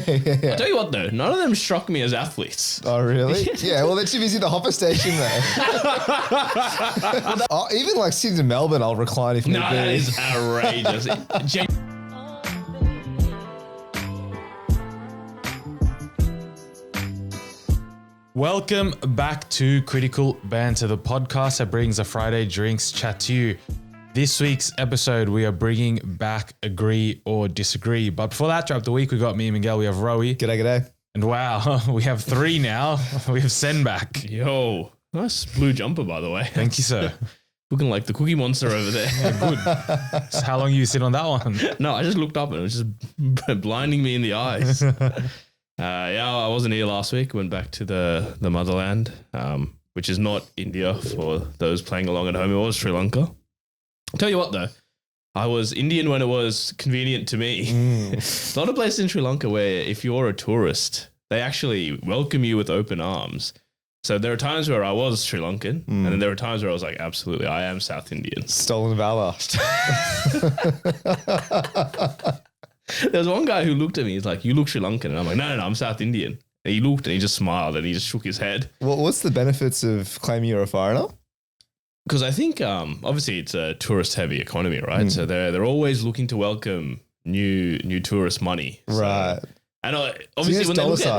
I'll tell you what though, none of them struck me as athletes. Oh, really? Yeah, well, they're too busy at the hopper station, though. Oh, even like Sydney to Melbourne, I'll recline if need be. No, that is outrageous. Welcome back to Critical Banter, the podcast that brings a Friday drinks chat to you. This week's episode, we are bringing back Agree or Disagree. But before that, throughout the week, we got me and Miguel, we have Rowie. G'day. And wow, we have three now. We have Sen back. Yo, nice blue jumper, by the way. Thank you, sir. Looking like the Cookie Monster over there. Yeah, good. So how long you sit on that one? No, I just looked up and it was just blinding me in the eyes. I wasn't here last week. Went back to the motherland, which is not India for those playing along at home. It was Sri Lanka. I'll tell you what, though. I was Indian when it was convenient to me. There's a lot of places in Sri Lanka where if you're a tourist, they actually welcome you with open arms. So there are times where I was Sri Lankan, and then there were times where I was like, absolutely, I am South Indian. Stolen valor. There was one guy who looked at me. He's like, "You look Sri Lankan," and I'm like, "No, I'm South Indian." And he looked and he just smiled and he just shook his head. Well, what's the benefits of claiming you're a foreigner? Because I think obviously it's a tourist-heavy economy, right? So they're always looking to welcome new tourist money, Right? And obviously when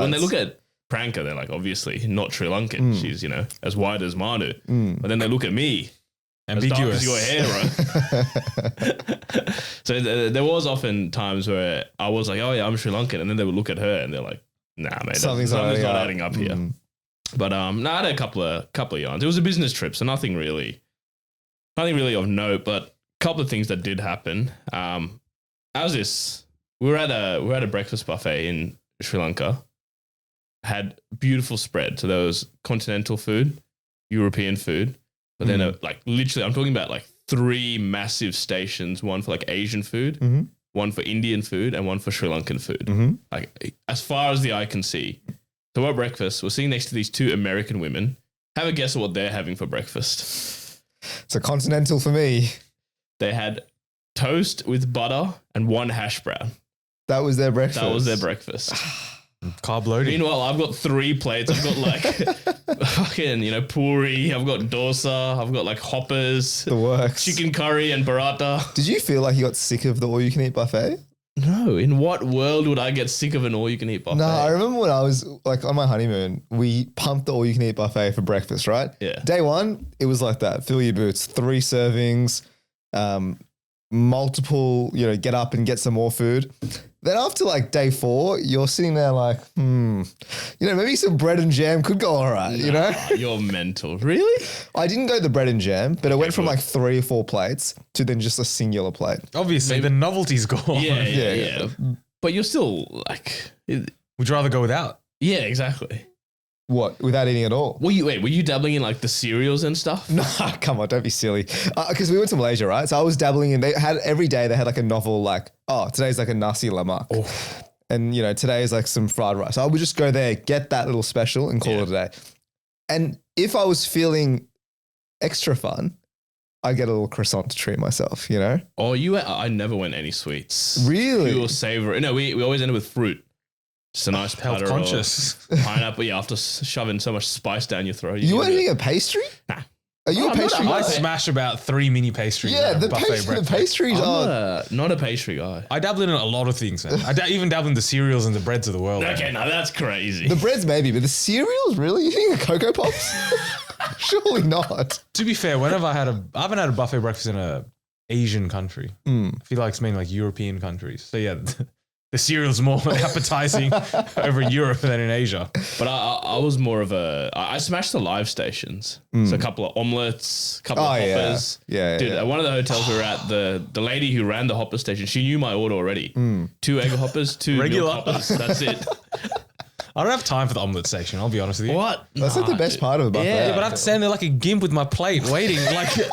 they look at Pranka, they're like, obviously not Sri Lankan. She's as white as Manu, but then they look at me. Ambiguous. As dark as your hair, right? So there was often times where I was like, "Oh yeah, I'm Sri Lankan," and then they would look at her and they're like, "Nah, mate, something's not adding up here." But I had a couple of yarns. It was a business trip, so nothing really of note. But a couple of things that did happen. How's this? We were at a breakfast buffet in Sri Lanka. Had beautiful spread. So there was continental food, European food. But then, literally, I'm talking about like three massive stations, one for like Asian food, one for Indian food, and one for Sri Lankan food. Like, as far as the eye can see. So at breakfast, we're sitting next to these two American women. Have a guess at what they're having for breakfast. So continental for me. They had toast with butter and one hash brown. That was their breakfast. Carb loading. Meanwhile, I've got three plates. I've got like fucking, puri. I've got dosa. I've got like hoppers. The works. Chicken curry and paratha. Did you feel like you got sick of the all-you-can-eat buffet? No. In what world would I get sick of an all-you-can-eat buffet? No, I remember when I was like on my honeymoon, we pumped the all-you-can-eat buffet for breakfast, right? Yeah. Day one, it was like that. Fill your boots. 3 servings, multiple, get up and get some more food. Then after like day 4, you're sitting there like, maybe some bread and jam could go all right, You're mental. Really? I didn't go the bread and jam, but it went from like 3 or 4 plates to then just a singular plate. Obviously, the novelty's gone. Yeah. But you're still like... Would you rather go without? Yeah, exactly. What? Without eating at all? Were you dabbling in like the cereals and stuff? No, come on, don't be silly. Because we went to Malaysia, right? So I was dabbling in, every day they had like a novel like, today's like a nasi lemak. Oh. And, today is like some fried rice. So I would just go there, get that little special and call it a day. And if I was feeling extra fun, I get a little croissant to treat myself, Oh, I never went any sweets. Really? Pure savory. No, we always ended with fruit. Just a nice health conscious pineapple. Yeah, after shoving so much spice down your throat. You weren't eating a pastry? Nah. Are you a pastry guy? I smash about 3 mini pastries. Yeah, the pastries are... not a pastry guy. I dabble in a lot of things, man. I even dabble in the cereals and the breads of the world. Okay, now that's crazy. The breads maybe, but the cereals, really? You think a Cocoa Pops? Surely not. To be fair, I haven't had a buffet breakfast in a Asian country. I feel like it's mainly like European countries. So yeah, the cereal's more appetizing over in Europe than in Asia. But I was more of I smashed the live stations. So a couple of omelets, a couple of hoppers. Yeah. Dude, at one of the hotels we were at, the lady who ran the hopper station, she knew my order already. 2 egg hoppers, 2 regular milk hoppers. That's it. I don't have time for the omelet section, I'll be honest with you. What? That's like the best part of the buffet. Yeah, but I have to stand there like a gimp with my plate waiting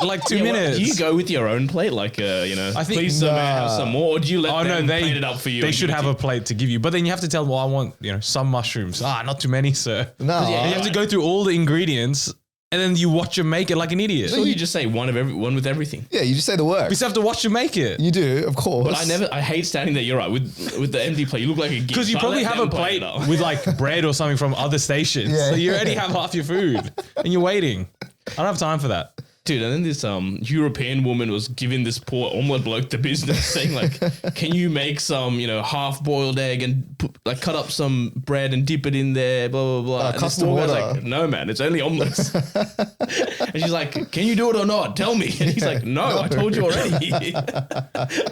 like 2 minutes. Do you go with your own plate? Like, I think, please sir, may I have some more? Or do you let them plate it up for you? They should have a plate to give you. But then you have to tell them, well, I want, some mushrooms. Not too many, sir. No. You have to go through all the ingredients and then you watch him make it like an idiot. So you just say one with everything. Yeah, you just say the word. We still have to watch him make it. You do, of course. But I hate standing there. You're right with the empty plate. You look like a geek. Because you So I probably let have a them play plate it up. with like bread or something from other stations. Yeah. So you already have half your food and you're waiting. I don't have time for that. Dude, and then this European woman was giving this poor omelette bloke the business, saying like, "Can you make some, half-boiled egg and cut up some bread and dip it in there, blah blah blah." And custom this poor guy's order. like, "No, man, it's only omelets." And she's like, "Can you do it or not? Tell me." And he's like, "No, I told you already."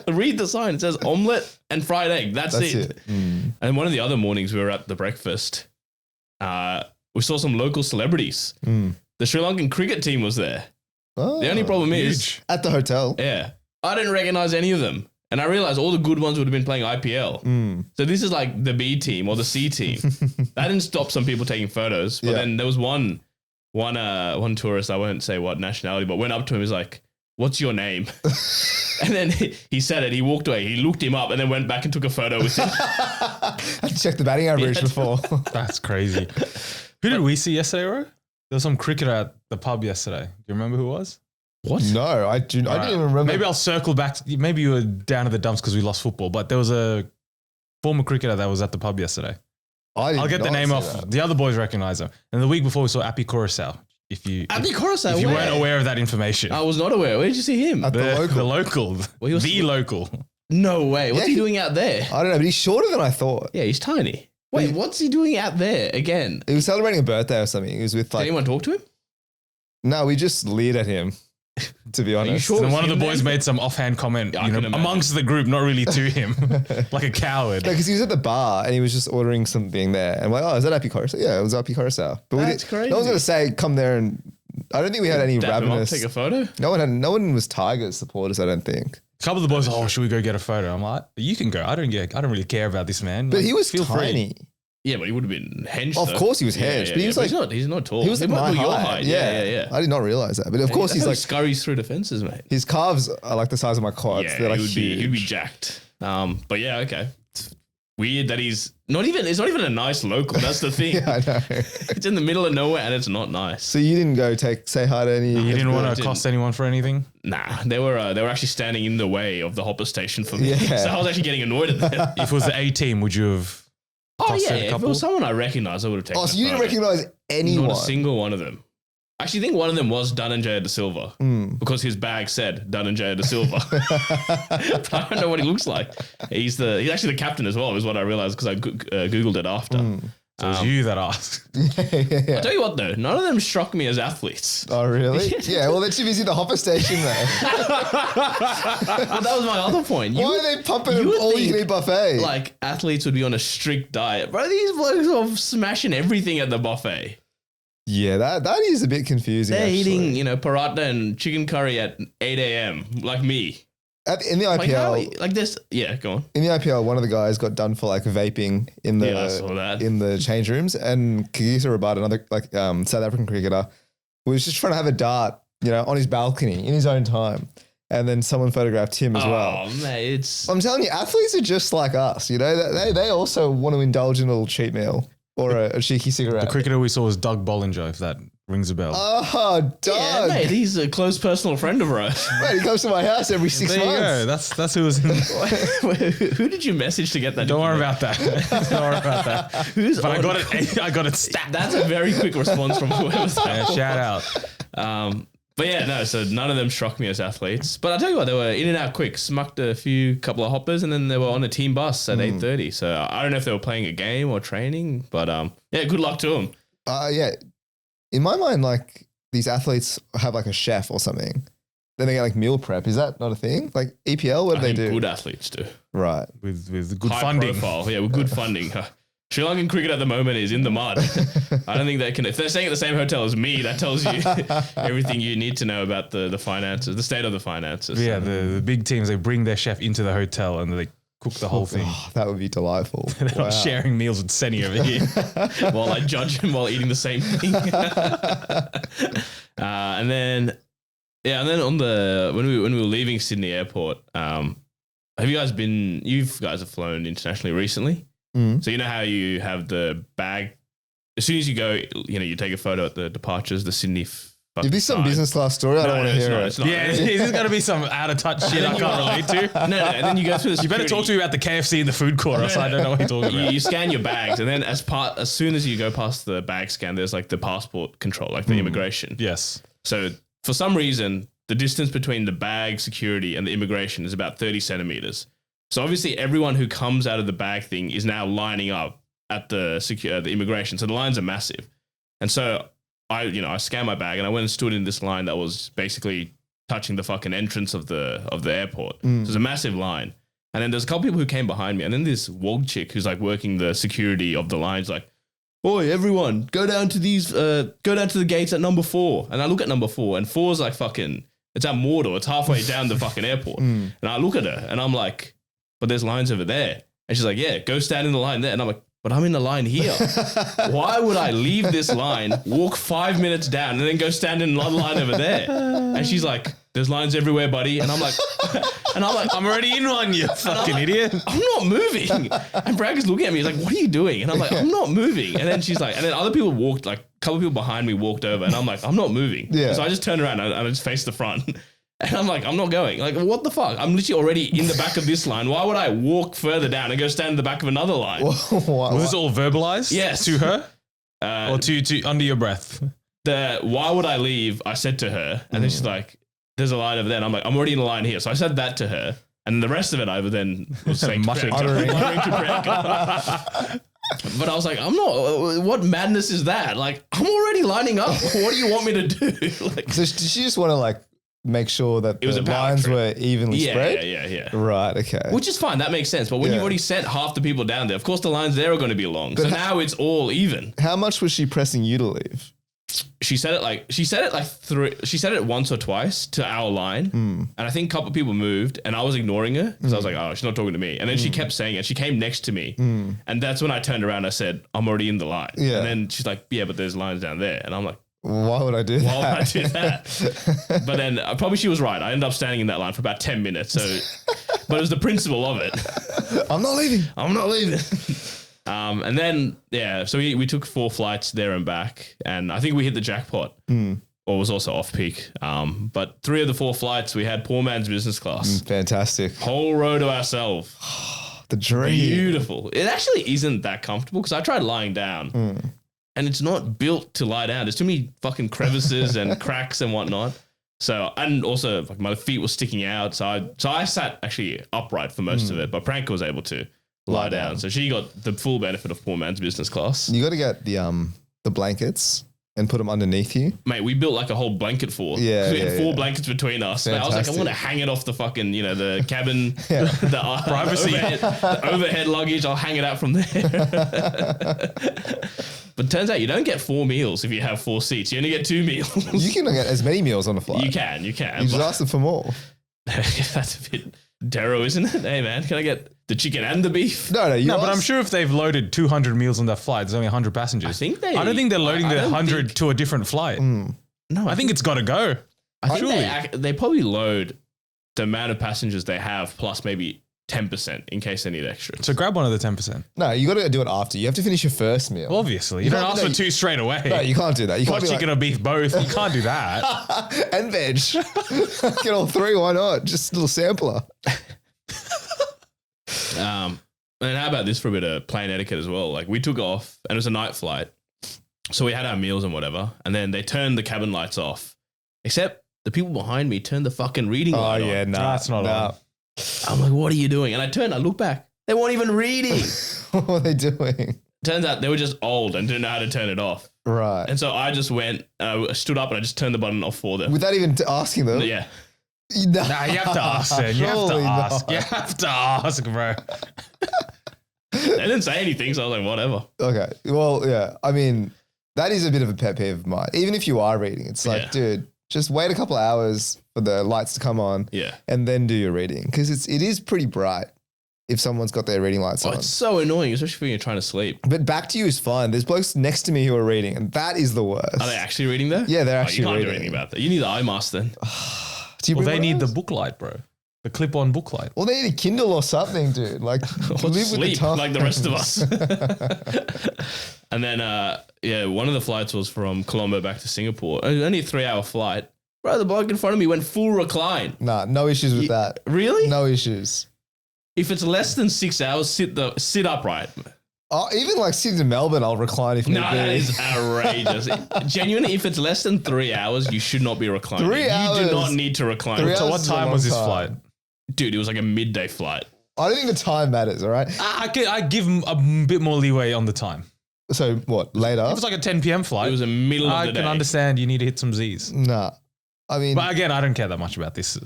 Read the sign. It says omelette and fried egg. That's it. And one of the other mornings we were at the breakfast, we saw some local celebrities. The Sri Lankan cricket team was there. Oh, The only problem is, at the hotel. yeah, I didn't recognize any of them. And I realized all the good ones would have been playing IPL. So this is like the B team or the C team. That didn't stop some people taking photos. But then there was one tourist, I won't say what nationality, but went up to him. He's like, "What's your name?" And then he said it. He walked away. He looked him up and then went back and took a photo with him. I had to check the batting average before. That's crazy. Who did we see yesterday, bro? There was some cricketer at the pub yesterday. Do you remember who it was? What? No, I didn't even remember. Maybe I'll circle back. Maybe you were down at the dumps because we lost football, but there was a former cricketer that was at the pub yesterday. I'll get the name off. The other boys recognize him. And the week before we saw Appy Coruscant. If you weren't aware of that information. I was not aware. Where did you see him? At the local. The local. No way. What's he doing out there? I don't know, but he's shorter than I thought. Yeah, he's tiny. Wait, what's he doing out there again? He was celebrating a birthday or something. He was with Did anyone talk to him? No, we just leered at him, to be honest. sure? And one of the him boys then? made some offhand comment, I can imagine. amongst the group, not really to him, like a coward. No, because he was at the bar and he was just ordering something there. And we're like, "Oh, is that Appy Coruscant?" Yeah, it was Appy Coruscant. But That's crazy. No one's going to say, come there and... I don't think we had any Dap him up, ravenous... take a photo? No one was Tigers supporters, I don't think. A couple of the boys, should we go get a photo? I'm like, you can go. I don't really care about this man. But Like, he was feel free. tiny. Yeah, but he would have been henged. Of though. course he was henged, but he was like... he's not tall. He was like my might be your height. Yeah. I did not realize that. But of course he's like... scurries through the fences, mate. His calves are like the size of my quads. Yeah, They're like he'd be huge. jacked. But yeah, okay. It's weird that it's not even a nice local. That's the thing. Yeah, I know. It's in the middle of nowhere and it's not nice. So you didn't go say hi to any... You didn't want to accost anyone for anything? Nah, they were actually standing in the way of the hopper station for me. Yeah. So I was actually getting annoyed at that. If it was the A team, would you have accosted a If it couple? was someone I recognized, I would have taken. Oh, so you didn't recognize anyone? Not a single one of them. I actually think one of them was Dananjaya De Silva because his bag said Dananjaya De Silva. But I don't know what he looks like. He's actually the captain as well, is what I realized because I googled it after. So it was you that asked. Yeah. I'll tell you what though, none of them struck me as athletes. Oh, really? Yeah, well, they're too busy at the hopper station, though. But that was my other point. Why are they pumping an would all-you-can-eat think, buffet? Like athletes would be on a strict diet, bro. These blokes are smashing everything at the buffet. Yeah, that is a bit confusing, They're actually. eating, paratha and chicken curry at 8 a.m. like me. In the IPL, Like this, yeah. Go on. in the IPL, one of the guys got done for like vaping in the Yeah, I saw that. in the change rooms, and Kagisa Rabat, another South African cricketer, was just trying to have a dart, on his balcony in his own time, and then someone photographed him as well. Oh, mate, it's I'm telling you, athletes are just like us. They also want to indulge in a little cheat meal or a cheeky cigarette. The cricketer we saw was Doug Bollinger, if that rings a bell. Oh, Doug. yeah, mate. He's a close personal friend of ours. Mate, he comes to my house every 6 there you go. months. That's who was in. Who did you message to get that? Don't worry about that. Don't worry about that. Who's But I on- got it. I got it stacked. That's a very quick response from whoever's Yeah, shout out. But yeah, no, so none of them struck me as athletes. But I'll tell you what, they were in and out quick, smucked a couple of hoppers, and then they were on a team bus at 8:30. So I don't know if they were playing a game or training, but yeah, good luck to them. Yeah. In my mind, like these athletes have like a chef or something. Then they get like meal prep. Is that not a thing? Like EPL, what do they do? Good athletes do. Right. With good High funding. profile, yeah, with good funding. Sri Lankan cricket at the moment is in the mud. I don't think they can. If they're staying at the same hotel as me, that tells you everything you need to know about the finances, the state of the finances. Yeah, the big teams, they bring their chef into the hotel and they cook the whole thing. Oh, that would be delightful. They're not sharing meals with Senny over here. While I judge him while eating the same thing. And then on when we were leaving Sydney Airport, have you guys have flown internationally recently? So you know how you have the bag, as soon as you go, you take a photo at the departures, the Sydney If this is some business class story, I don't want to hear it. It's not. Yeah, there's going to be some out of touch shit I can't relate to. No, and then you go through the You better talk to me about the KFC in the food court, else I don't know what you're talking about. You scan your bags, and then as soon as you go past the bag scan, there's like the passport control, like the immigration. Yes. So for some reason, the distance between the bag security and the immigration is about 30 centimeters. So obviously, everyone who comes out of the bag thing is now lining up at the immigration. So the lines are massive, and so I scanned my bag and I went and stood in this line that was basically touching the fucking entrance of the airport. So there's a massive line. And then there's a couple people who came behind me. And then this wog chick who's like working the security of the lines, like, "Oi, everyone, go down to the gates at number 4. And I look at number 4 and 4's like fucking, it's at Mordor. It's halfway down the fucking airport. And I look at her and I'm like, but there's lines over there. And she's like, yeah, go stand in the line there. And I'm like, but I'm in the line here. Why would I leave this line, walk 5 minutes down, and then go stand in another line over there? And she's like, there's lines everywhere, buddy. And I'm like, I'm already in one, you fucking idiot. I'm not moving. And Bragg is looking at me. He's like, what are you doing? And I'm like, I'm not moving. And then she's like, and then other people walked, like a couple people behind me walked over, and I'm like, I'm not moving. Yeah. So I just turned around and I just faced the front. And I'm like, I'm not going. Like, what the fuck? I'm literally already in the back of this line. Why would I walk further down and go stand in the back of another line? Was this all verbalized? Yes. To her? Or to under your breath? Why would I leave? I said to her, and then she's like, there's a line over there. And I'm like, I'm already in the line here. So I said that to her. And the rest of it, I then was saying to Priyanka. But I was like, I'm not, what madness is that? Like, I'm already lining up. What do you want me to do? Like, so did she just want to like make sure that the lines were evenly spread? Yeah. Right, okay. Which is fine. That makes sense. But when you've already sent half the people down there, of course the lines there are going to be long. So now it's all even. How much was she pressing you to leave? She said it once or twice to our line. And I think a couple of people moved and I was ignoring her because I was like, oh, she's not talking to me. And then she kept saying it. She came next to me. And that's when I turned around and I said, I'm already in the line. Yeah. And then she's like, yeah, but there's lines down there. And I'm like, why would I do that? Why would I do that? But then probably she was right. I ended up standing in that line for about 10 minutes. So, but it was the principle of it. I'm not leaving. And then, so we took 4 flights there and back. And I think we hit the jackpot. Or was also off peak. But 3 of the 4 flights, we had poor man's business class. Fantastic. Whole row to ourselves. The dream. Beautiful. It actually isn't that comfortable because I tried lying down. And it's not built to lie down. There's too many fucking crevices and cracks and whatnot. So, and also like my feet were sticking out. So I sat actually upright for most of it, but Pranka was able to lie down. So she got the full benefit of poor man's business class. You got to get the blankets and put them underneath you. Mate, we built like a whole blanket fort. Yeah. We had 4 blankets between us. I was like, I'm going to hang it off the fucking, the cabin, the privacy, the overhead luggage. I'll hang it out from there. But it turns out you don't get 4 meals if you have 4 seats. You only get 2 meals. You can get as many meals on a flight. You can. You just ask them for more. That's a bit darrow, isn't it? Hey, man, can I get the chicken and the beef? No, but I'm sure if they've loaded 200 meals on that flight, there's only 100 passengers. I don't think they're loading the 100 to a different flight. No, I think it's got to go. I think they probably load the amount of passengers they have plus maybe 10% in case they need extra. So grab one of the 10%. No, you got to do it after. You have to finish your first meal. Well, obviously. You don't ask for 2 straight away. No, you can't do that. You can't chicken or beef both. You can't do that. And veg. Get all 3. Why not? Just a little sampler. And how about this for a bit of plane etiquette as well? Like we took off and it was a night flight. So we had our meals and whatever. And then they turned the cabin lights off. Except the people behind me turned the fucking reading light on. Oh, yeah. No, that's not on. I'm like, what are you doing? And I look back. They weren't even reading. What were they doing? Turns out they were just old and didn't know how to turn it off. Right. And so I just went, stood up and I just turned the button off for them. Without even asking them? Yeah. Nah, you have to ask then. You have to ask. You have to ask, bro. They didn't say anything, so I was like, whatever. Okay. Well, yeah. I mean, that is a bit of a pet peeve of mine. Even if you are reading, it's like, dude, just wait a couple of hours for the lights to come on and then do your reading. Because it is pretty bright if someone's got their reading lights on. It's so annoying, especially when you're trying to sleep. But back to you is fine. There's blokes next to me who are reading, and that is the worst. Are they actually reading there? Yeah, they're actually reading. You can't do anything about that. You need the eye mask then. They need the book light, bro. The clip-on book light. Well, they need a Kindle or something, dude. Like, live sleep with the time. like the rest of us. And then, one of the flights was from Colombo back to Singapore. It was only a 3-hour flight. Bro, the bloke in front of me went full recline. Nah, no issues with that. Really? No issues. If it's less than 6 hours, sit upright. Oh, even like sitting in Melbourne, I'll recline if need be. No, that is outrageous. Genuinely, if it's less than 3 hours, you should not be reclining. 3 hours. You do not need to recline. 3 So hours what is a time long was this time. flight? Dude, it was like a midday flight. I don't think the time matters, all right? I give him a bit more leeway on the time. So what, later? If it's like a 10 p.m. flight, It was the middle of I the can day. understand you need to hit some Z's. Nah. I mean, But again, I don't care that much about this.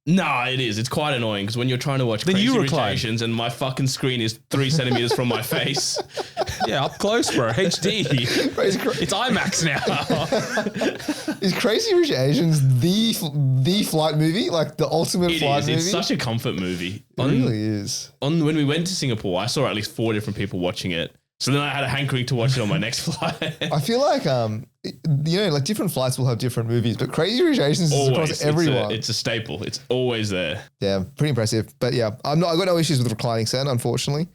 No, it is. It's quite annoying because when you're trying to watch Then Crazy you Rich recline. Asians and my fucking screen is 3 centimeters from my face. Yeah, up close, bro. HD. It's IMAX now. is Crazy Rich Asians the flight movie? Like the ultimate It flight is. movie? It's such a comfort movie. It really is. When we went to Singapore, I saw at least 4 different people watching it. So then I had a hankering to watch it on my next flight. I feel like, like different flights will have different movies, but Crazy Rich Asians is across everyone. It's a staple. It's always there. Yeah, pretty impressive. But yeah, I got no issues with reclining set, unfortunately.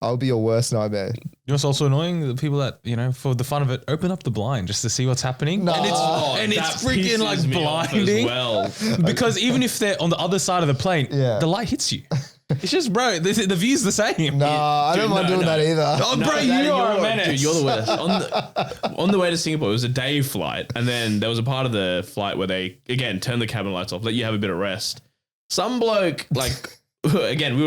I'll be your worst nightmare. You know what's also annoying? The people that, for the fun of it, open up the blind just to see what's happening. No. And it's That freaking pisses like me off blinding. as well. Because even if they're on the other side of the plane, Yeah. the light hits you. It's just, bro, the view's the same. Nah, I don't Dude, mind no, doing no. that either. Oh, No, bro, that- you are a you're- menace. Dude, you're the worst. On the way to Singapore, it was a day flight, and then there was a part of the flight where they again turn the cabin lights off, let you have a bit of rest. Some bloke, like, again,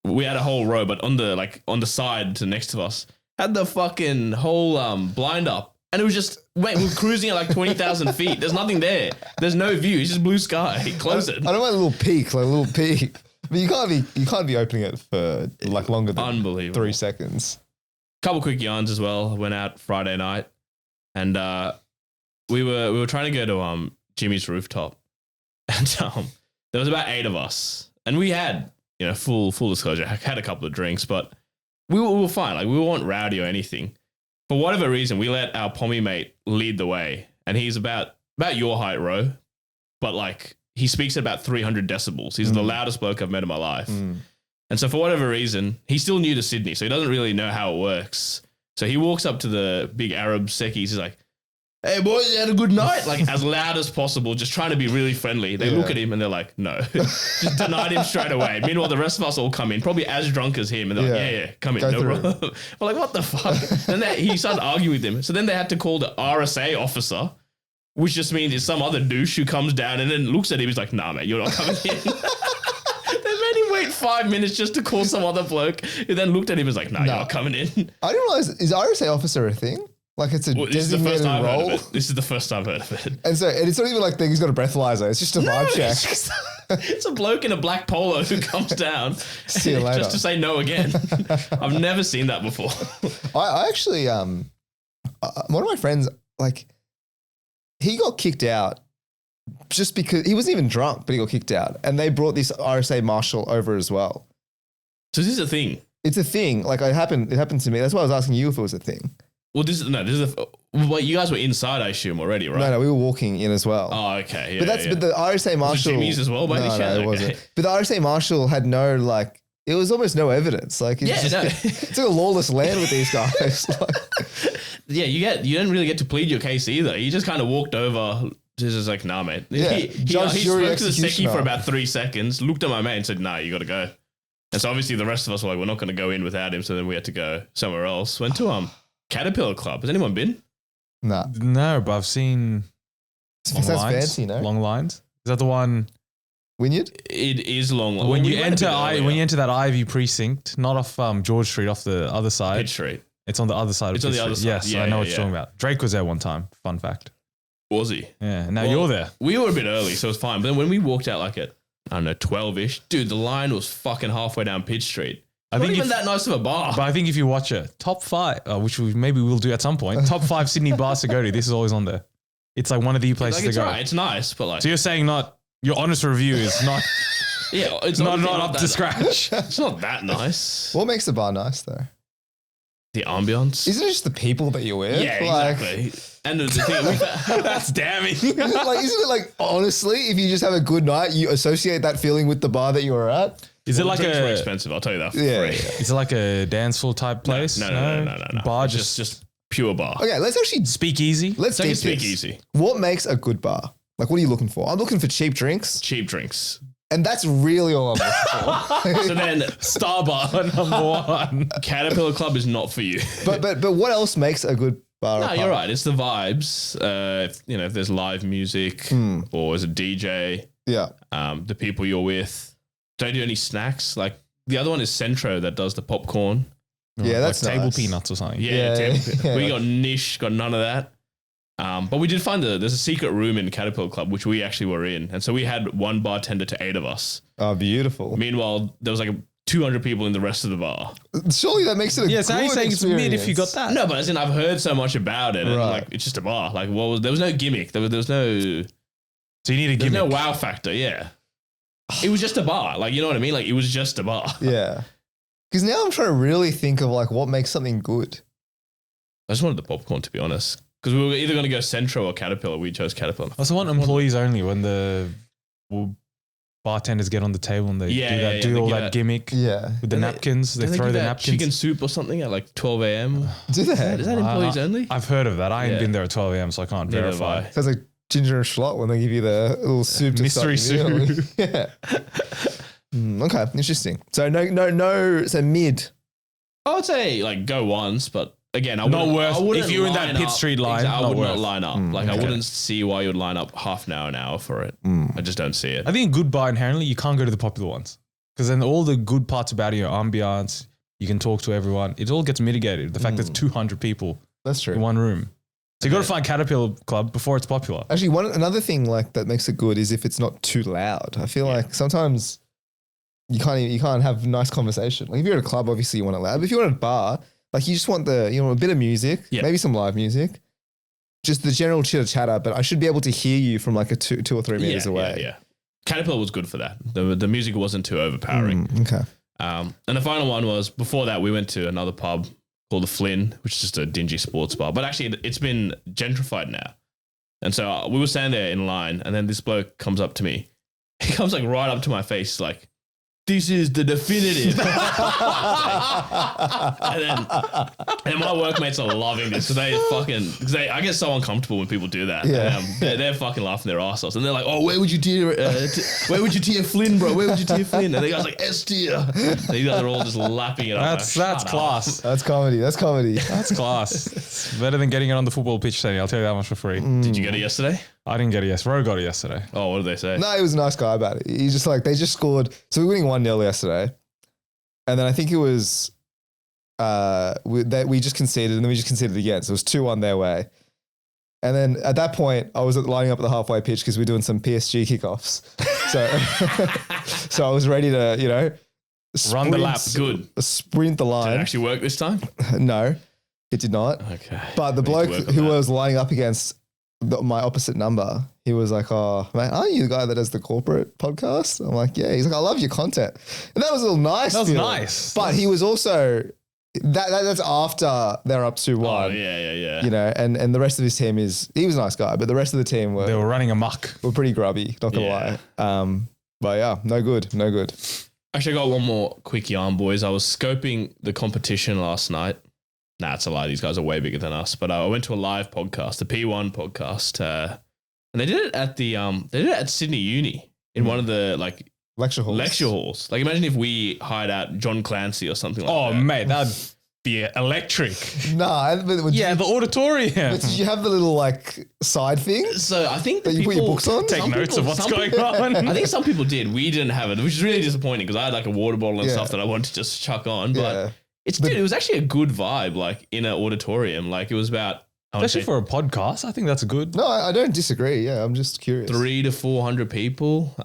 we had a whole row, but on the side to next to us, had the fucking whole blind up, and it was just we were cruising at like 20,000 feet. There's nothing there. There's no view. It's just blue sky. Close it. I don't want a little peek. But you can't be opening it for like longer than Unbelievable. 3 seconds. Couple quick yarns as well. Went out Friday night, and we were trying to go to Jimmy's rooftop, and there was about 8 of us, and we had full disclosure, had a couple of drinks, but we were fine. Like we weren't rowdy or anything. For whatever reason, we let our pommy mate lead the way, and he's about your height, Ro, but like he speaks at about 300 decibels. He's the loudest bloke I've met in my life. And so for whatever reason, he's still new to Sydney, so he doesn't really know how it works. So he walks up to the big Arab seckies. He's like, "Hey boys, you had a good night?" Like as loud as possible, just trying to be really friendly. They look at him and they're like, "No," just denied him straight away. Meanwhile, the rest of us all come in, probably as drunk as him, and they're like, "Yeah, come in, Go no through. problem." We're like, "What the fuck?" And he started arguing with him. So then they had to call the RSA officer, which just means it's some other douche who comes down and then looks at him. He's like, "Nah, mate, you're not coming in." They made him wait 5 minutes just to call some other bloke who then looked at him and was like, "Nah, you're not coming in." I didn't realize, is RSA officer a thing? Like it's a Well, this is the first designated time I've heard role? of it. This is the first time I've heard of it. And so and it's not even like he's got a breathalyzer. It's just a vibe check. It's, just- it's a bloke in a black polo who comes down See you later. just to say no again. I've never seen that before. I actually, one of my friends, like, he got kicked out just because he wasn't even drunk, but he got kicked out. And they brought this RSA marshal over as well. So this is a thing. It's a thing. Like, it happened to me. That's why I was asking you if it was a thing. Well, this is well, you guys were inside, I assume, already, right? No, we were walking in as well. Oh, okay. Yeah, but the RSA marshal. Jimmy's as well, by any no, chance? it Okay. wasn't. But the RSA marshal had no, like, it was almost no evidence. Like, it's like a lawless land with these guys. Like, Yeah, you didn't really get to plead your case either. You just kind of walked over. Just like, "Nah, mate." Yeah, he judge, jury, spoke to the secchi executioner. for about 3 seconds, looked at my mate and said, "Nah, you got to go." And so obviously the rest of us were like, "We're not going to go in without him." So then we had to go somewhere else. Went to Caterpillar Club. Has anyone been? nah. No, but I've seen Sounds fancy, no? long lines. Is that the one Wynyard? It is long. when Well, you we went a bit earlier. when you enter that Ivy precinct, not off George Street, off the other side. Pitt Street. It's on the other side. It's of on Pitt the other Street. side. Yes, Yeah, I know what yeah, you're talking about. Drake was there one time. Fun fact. Was he? Yeah. Now Well, you're there. We were a bit early, so it was fine. But then when we walked out like at, I don't know, 12-ish, dude, the line was fucking halfway down Pitt Street. I Not think even if- that nice of a bar. But I think if you watch a top 5, which maybe we'll do at some point, top 5 Sydney bars to go to, this is always on there. It's like one of the places Like, it's to go. right. It's nice, but like, So you're saying your honest review is not yeah, it's not obviously up that- to scratch. It's not that nice. What makes the bar nice, though? The ambience. Isn't it just the people that you're with? Yeah, Like, exactly. And the thing, That's damning. isn't it like, honestly, if you just have a good night, you associate that feeling with the bar that you were at? Is it like drinks were a expensive? I'll tell you that for Yeah, free. yeah. Is it like a dance floor type place? No. Bar, It's just pure bar. Okay, let's actually speakeasy. let's It's like a deep this. speakeasy. What makes a good bar? Like, what are you looking for? I'm looking for cheap drinks, Cheap drinks. and that's really all I'm looking for. So then Starbar number 1. Caterpillar Club is not for you. But what else makes a good bar? No, or you're pub? right. It's the vibes. If there's live music or as a DJ, Yeah. the people you're with. Don't do any snacks. Like the other one is Centro that does the popcorn. Yeah, that's like table nice. peanuts or something. Yeah, Yeah. we got niche, got none of that. But we did find there's a secret room in Caterpillar Club, which we actually were in. And so we had one bartender to 8 of us. Oh, beautiful. Meanwhile, there was like 200 people in the rest of the bar. Surely that makes it a Yeah, so how are you good saying it's mid if you got experience. that? No, but as in I've heard so much about it. And Right. like, it's just a bar. Like, there was no gimmick. There was no... So you need a There's gimmick. no wow factor, yeah. It was just a bar. Like, you know what I mean? Like, it was just a bar. Yeah. Because now I'm trying to really think of like what makes something good. I just wanted the popcorn, to be honest. Because we were either going to go Centro or Caterpillar. We chose Caterpillar. I also want employees only when the bartenders get on the table and they do all that gimmick Yeah. with the napkins. They Don't throw give the out napkins. chicken soup or something at like 12 a.m. Do they? Is that employees only? I've heard of that. I ain't Yeah. been there at 12 a.m. so I can't Neither have verify. I. Sounds like ginger and schlot when they give you the little soup to Mystery start the meal. soup. Yeah. Okay, interesting. So no. So mid. I would say like go once, but again, I Not wouldn't, worth- I wouldn't if you're in that line Pitt up- Street line, exactly, I not would not worth. line up. Like I okay. wouldn't see why you would line up half an hour for it. I just don't see it. I think a good bar inherently, you can't go to the popular ones because then all the good parts about your ambiance, you can talk to everyone. It all gets mitigated. The fact that it's 200 people That's true. in one room. So you got to find Caterpillar Club before it's popular. Actually, another thing like that makes it good is if it's not too loud. I feel like sometimes you can't have nice conversation. Like if you're at a club, obviously you want it loud. But if you're at a bar, like you just want a bit of music, maybe some live music, just the general chitter chatter. But I should be able to hear you from like a 2 or 3 meters away. Yeah. Caterpillar was good for that. The music wasn't too overpowering. Okay. And the final one was before that we went to another pub called the Flynn, which is just a dingy sports bar. But actually, it's been gentrified now. And so we were standing there in line, and then this bloke comes up to me. He comes like right up to my face, like, "This is the definitive." and my workmates are loving this because I get so uncomfortable when people do that. Yeah. They're fucking laughing their ass off, and they're like, "Oh, where would you tier? Where would you tier Flynn, bro? Where would you tier Flynn?" And the guy's like, "S tier." These guys are all just lapping it up. That's Like, "Shut class. That's comedy. That's comedy. That's class. It's better than getting it on the football pitch today. I'll tell you that much for free. up." Did you get it yesterday? I didn't get it yesterday. Ro got it yesterday. Oh, what did they say? No, he was a nice guy about it. He's just like, they just scored. So we were winning 1-0 yesterday. And then I think it was, we just conceded and then we just conceded again. So it was 2-1 their way. And then at that point, I was lining up at the halfway pitch because we were doing some PSG kickoffs. So I was ready to, Run the lap. Good. Sprint the Did it line. actually work this time? No, it did not. Okay. But the We need to bloke work on who that. I was lining up against my opposite number, he was like, "Oh, man, aren't you the guy that does the corporate podcast?" I'm like, "Yeah." He's like, "I love your content." And that was a little nice. That was feeling. nice. But he was also, that's after they're up 2-1. Oh, yeah. And the rest of his team he was a nice guy, but the rest of the team They were were running amok. pretty grubby, not gonna Yeah. lie. But yeah, no good. Actually, I got one more quick yarn, boys. I was scoping the competition last night. Nah, it's a lie. These guys are way bigger than us. But I went to a live podcast, the P1 podcast, and they did it at Sydney Uni in one of the like Lecture halls. lecture halls. Like imagine if we hired out John Clancy or something like that. Oh, mate, that'd be electric. Nah, but Yeah, the auditorium. but did you have the little like side thing So I think that you put your books on? Take some notes of what's some going people- on. I think some people did. We didn't have it, which is really disappointing because I had like a water bottle and Yeah. stuff that I wanted to just chuck on. But Yeah. it was actually a good vibe, like in an auditorium. Like it was about Especially for a podcast, I think that's good. No, I don't disagree. Yeah, I'm just curious. 300 to 400 people.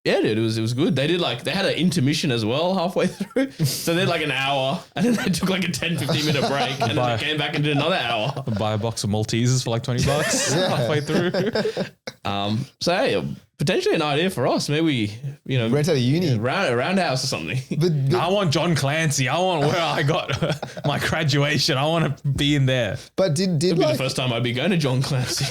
Yeah, dude, it was good. They had an intermission as well halfway through. So they had like an hour and then they took like a 10-15 minute break and then they came back and did another hour. Buy a box of Maltesers for like $20 Yeah. halfway through. So hey, potentially an idea for us. Maybe Rent out a uni. a roundhouse or something. But I want John Clancy. I want where I got my graduation. I want to be in there. did It'd be the like first time I'd be going to John Clancy.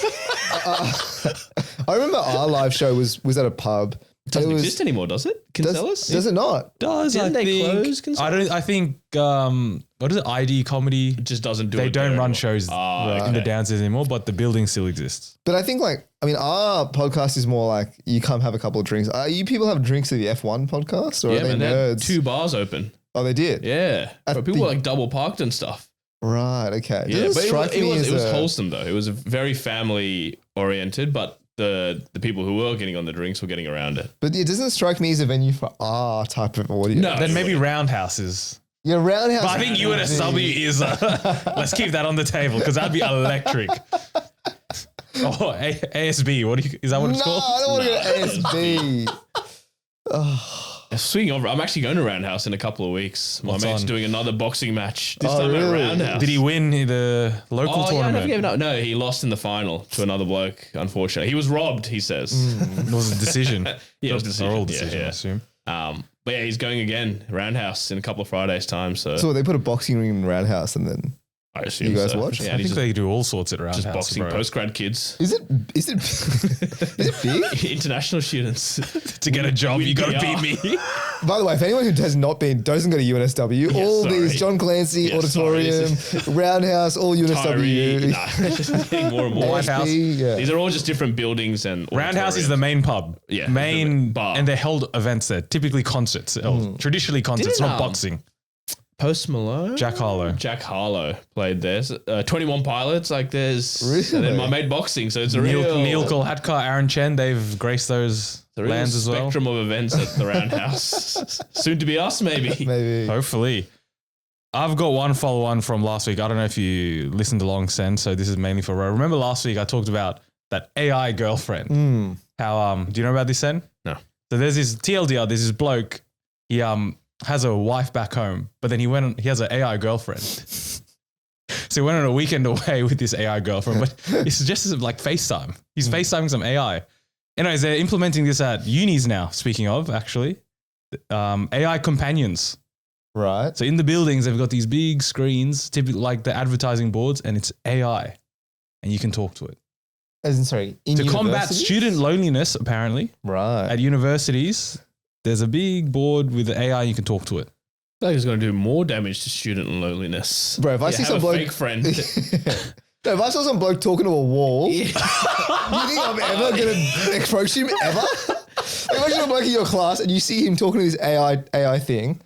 I remember our live show was at a pub Doesn't exist anymore, does it? Kinsella's? Does it not? Didn't they close Kinsella's? I think what is it? ID Comedy. It just doesn't do it. They don't there run anymore. shows in the downstairs anymore, but the building still exists. But I think our podcast is more like you come have a couple of drinks. You people have drinks at the F1 podcast, or are they man, they had nerds? 2 bars open. Oh, they did. Yeah, but people were like double parked and stuff. Right. Okay. Yeah, but it was wholesome though. It was very family oriented, but the people who were getting on the drinks were getting around it. But it doesn't strike me as a venue for our type of audience. No. Then maybe Roundhouses. Yeah, Roundhouse. But I think UNSW is. Let's keep that on the table because that'd be electric. Oh, ASB. Is that what it's called? No, I don't want to go to ASB. Speaking of, I'm actually going to Roundhouse in a couple of weeks. My What's mate's on? doing another boxing match. This Oh, time really? at Roundhouse. Did he win the local tournament? No, he lost in the final to another bloke, unfortunately. He was robbed, he says. It was a decision. Yeah, it was a decision. Oral decision, Yeah. I assume. But yeah, he's going again, Roundhouse, in a couple of Fridays' time. So, They put a boxing ring in Roundhouse and then I assume you guys so. watch? Yeah, I and think he's they do all sorts at Roundhouse. just boxing bro. postgrad kids. is it big? International students. To get a job, you got to PR. beat me. By the way, if anyone who doesn't go to UNSW, all sorry. these John Clancy Yeah, Auditorium, Roundhouse, all UNSW. Nah, it's just getting more and more. White House. Yeah. These are all just different buildings and Roundhouse is the main pub. Yeah, Main the bar. And they held events there, typically concerts. Traditionally concerts, Didn't, not boxing. Post Malone. Jack Harlow. Jack Harlow played there. 21 Pilots, like there's. Really? And then my mate boxing, so it's a Neil real Kolhatkar, Aaron Chen, they've graced those the real lands as well. spectrum of events at the Roundhouse. Soon to be us, maybe. Maybe. Hopefully. I've got one follow-on from last week. I don't know if you listened along, Sen, so this is mainly for Ro. Remember last week I talked about that AI girlfriend. How, do you know about this, Sen? No. So there's this TLDR, there's this bloke, he has a wife back home, but then he has an AI girlfriend. So he went on a weekend away with this AI girlfriend, but it's just like FaceTime. He's FaceTiming some AI. Anyways, they're implementing this at unis now, speaking of, actually. AI companions. Right. So in the buildings, they've got these big screens, typically like the advertising boards, and it's AI. And you can talk to it. As in, sorry, in To combat universities? student loneliness, apparently, Right. at universities, there's a big board with the AI, you can talk to it. I feel like it's going to do more damage to student loneliness. Bro, if I see have some a bloke- fake friend. No, if I saw some bloke talking to a wall, you think I'm ever going to approach him ever? Imagine a bloke in your class and you see him talking to this AI thing.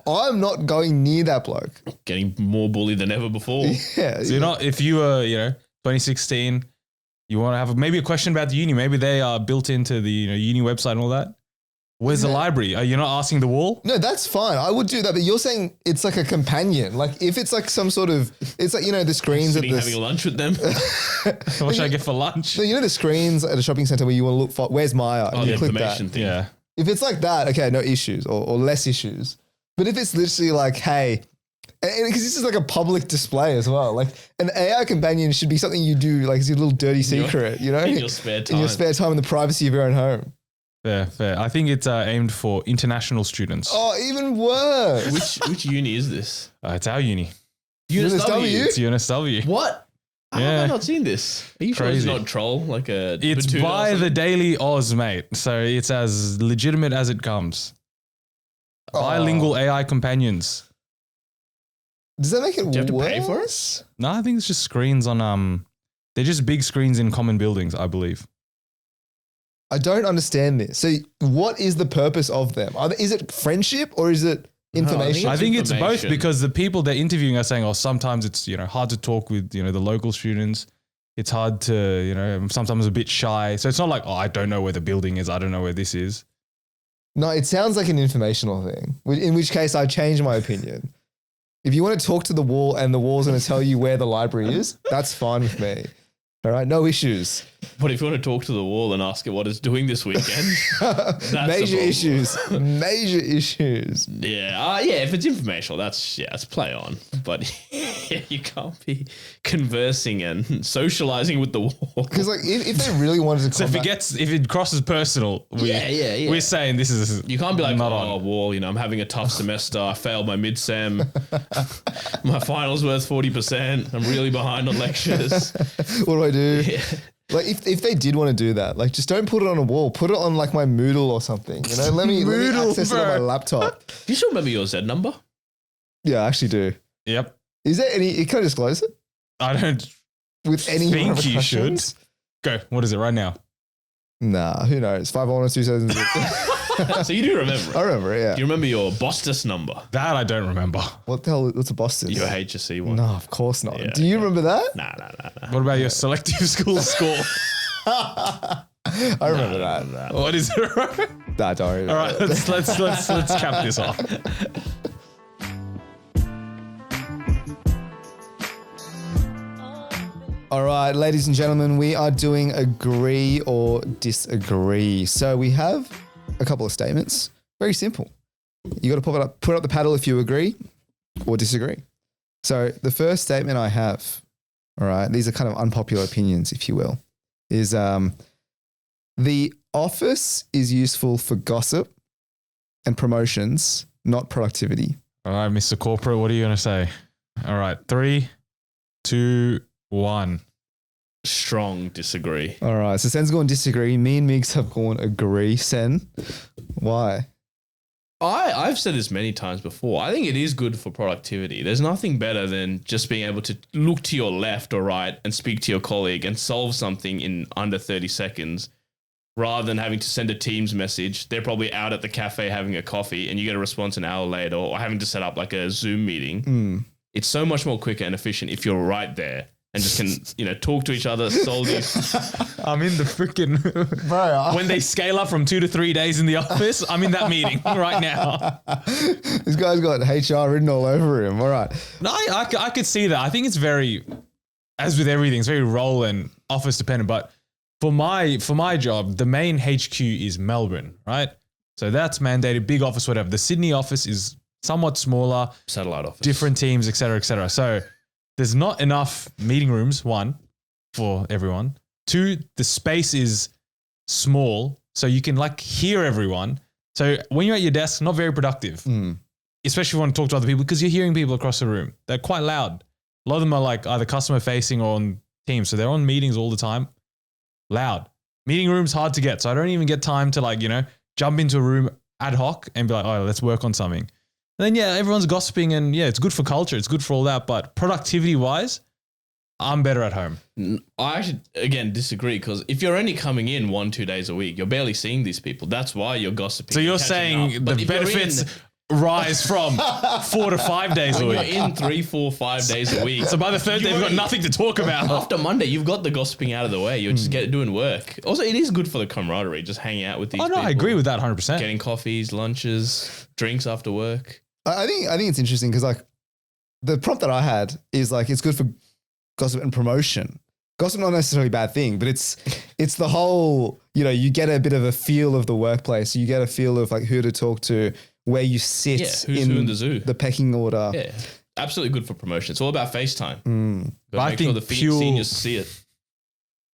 I'm not going near that bloke. Getting more bullied than ever before. Yeah. So you're not, if you were, 2016, you want to have maybe a question about the uni, maybe they are built into the uni website and all that. Where's the library? Are you not asking the wall? No, that's fine. I would do that, but you're saying it's like a companion. Like if it's like some sort of, it's like, the screens Sitting at having the, lunch with them. What should I get for lunch? no, the screens at a shopping center where you want to look for, where's Maya? Oh, And the you click that. information thing. Yeah. If it's like that, okay, no issues or less issues. But if it's literally like, hey, and because this is like a public display as well, like an AI companion should be something you do, like it's your little dirty secret, In your spare time. in your spare time in the privacy of your own home. Fair. I think it's aimed for international students. Oh, even worse. Which uni is this? It's our uni. UNSW? It's UNSW. What? How Yeah. have I not seen this? Are you sure it's Crazy. not a troll? Like a It's Batuta or by the something? Daily Oz, mate. So it's as legitimate as it comes. Bilingual AI companions. Does that make it Do you have to worse? pay for it? No, I think it's just screens on they're just big screens in common buildings, I believe. I don't understand this. So what is the purpose of them? Is it friendship or is it information? I think it's both information. because the people they're interviewing are saying, oh, sometimes it's, hard to talk with, the local students. It's hard to, sometimes a bit shy. So it's not like, oh, I don't know where the building is. I don't know where this is. No, it sounds like an informational thing, in which case I change my opinion. If you want to talk to the wall and the wall's going to tell you where the library is, that's fine with me. All right, no issues. But if you want to talk to the wall and ask it what it's doing this weekend, that's the Major problem. issues. Major issues. Yeah, if it's informational, it's play on. But you can't be conversing and socializing with the wall. Because like if they really wanted to So combat, if it crosses personal, we're saying this is You can't be like, not oh, on. wall, I'm having a tough semester. I failed my mid-sem. My final's worth 40%. I'm really behind on lectures. what do I do? Like if they did want to do that, like just don't put it on a wall. Put it on like my Moodle or something. You know, let me access it on my laptop. Do you still remember your Z number? Yeah, I actually do. Yep. Is there any? Can I disclose it? I don't With any think you should. Go. What is it right now? Nah, who knows? 512 So you do remember it. I remember it, yeah. Do you remember your Bostus number? That I don't remember. What the hell? What's a Boston? Your HSC one? No, of course not. Yeah, Do you remember that? Nah. What about your selective school score? I remember that. What is it? Nah, don't worry. All right, let's cap this off. All right, ladies and gentlemen, we are doing agree or disagree. So we have a couple of statements. Very simple. You got to put up the paddle if you agree or disagree. So the first statement I have, all right, these are kind of unpopular opinions, if you will, is the office is useful for gossip and promotions, not productivity. All right, Mr. Corporate, what are you going to say? All right, 3, 2, 1. Strong disagree. All right, so Sen's gone disagree. Me and Migs have gone agree. Sen, why? I've said this many times before. I think it is good for productivity. There's nothing better than just being able to look to your left or right and speak to your colleague and solve something in under 30 seconds rather than having to send a Teams message. They're probably out at the cafe having a coffee and you get a response an hour later, or having to set up like a Zoom meeting. It's so much more quicker and efficient if you're right there and just can, talk to each other, solve these. I'm in the freaking when they scale up from 2 to 3 days in the office, I'm in that meeting right now. This guy's got HR written all over him. All right. No, I could see that. I think it's very, as with everything, it's very role and office dependent. But for my job, the main HQ is Melbourne, right? So that's mandated, big office, whatever. The Sydney office is somewhat smaller, Satellite office. different teams, et cetera, et cetera. So there's not enough meeting rooms, 1, for everyone. 2, the space is small, so you can hear everyone. So when you're at your desk, not very productive, especially if you want to talk to other people because you're hearing people across the room. They're quite loud. A lot of them are either customer facing or on Teams. So they're on meetings all the time. Loud. Meeting rooms hard to get. So I don't even get time to jump into a room ad hoc and be like, oh, let's work on something. And then, everyone's gossiping and it's good for culture. It's good for all that. But productivity wise, I'm better at home. I actually, again, disagree because if you're only coming in 1-2 days a week, you're barely seeing these people. That's why you're gossiping. So you're saying the benefits rise from 4 to 5 days a week. You're in 3, 4, 5 days a week. So by the third day, you've got nothing to talk about. After Monday, you've got the gossiping out of the way. You're just doing work. Also, it is good for the camaraderie, just hanging out with these people. I agree with that 100%. Getting coffees, lunches, drinks after work. I think it's interesting because the prompt that I had is it's good for gossip and promotion. Gossip not necessarily a bad thing, but it's the whole, you get a bit of a feel of the workplace. You get a feel of who to talk to, where you sit who's who in the zoo, the pecking order. Yeah, absolutely good for promotion. It's all about FaceTime. I make think sure the seniors see it.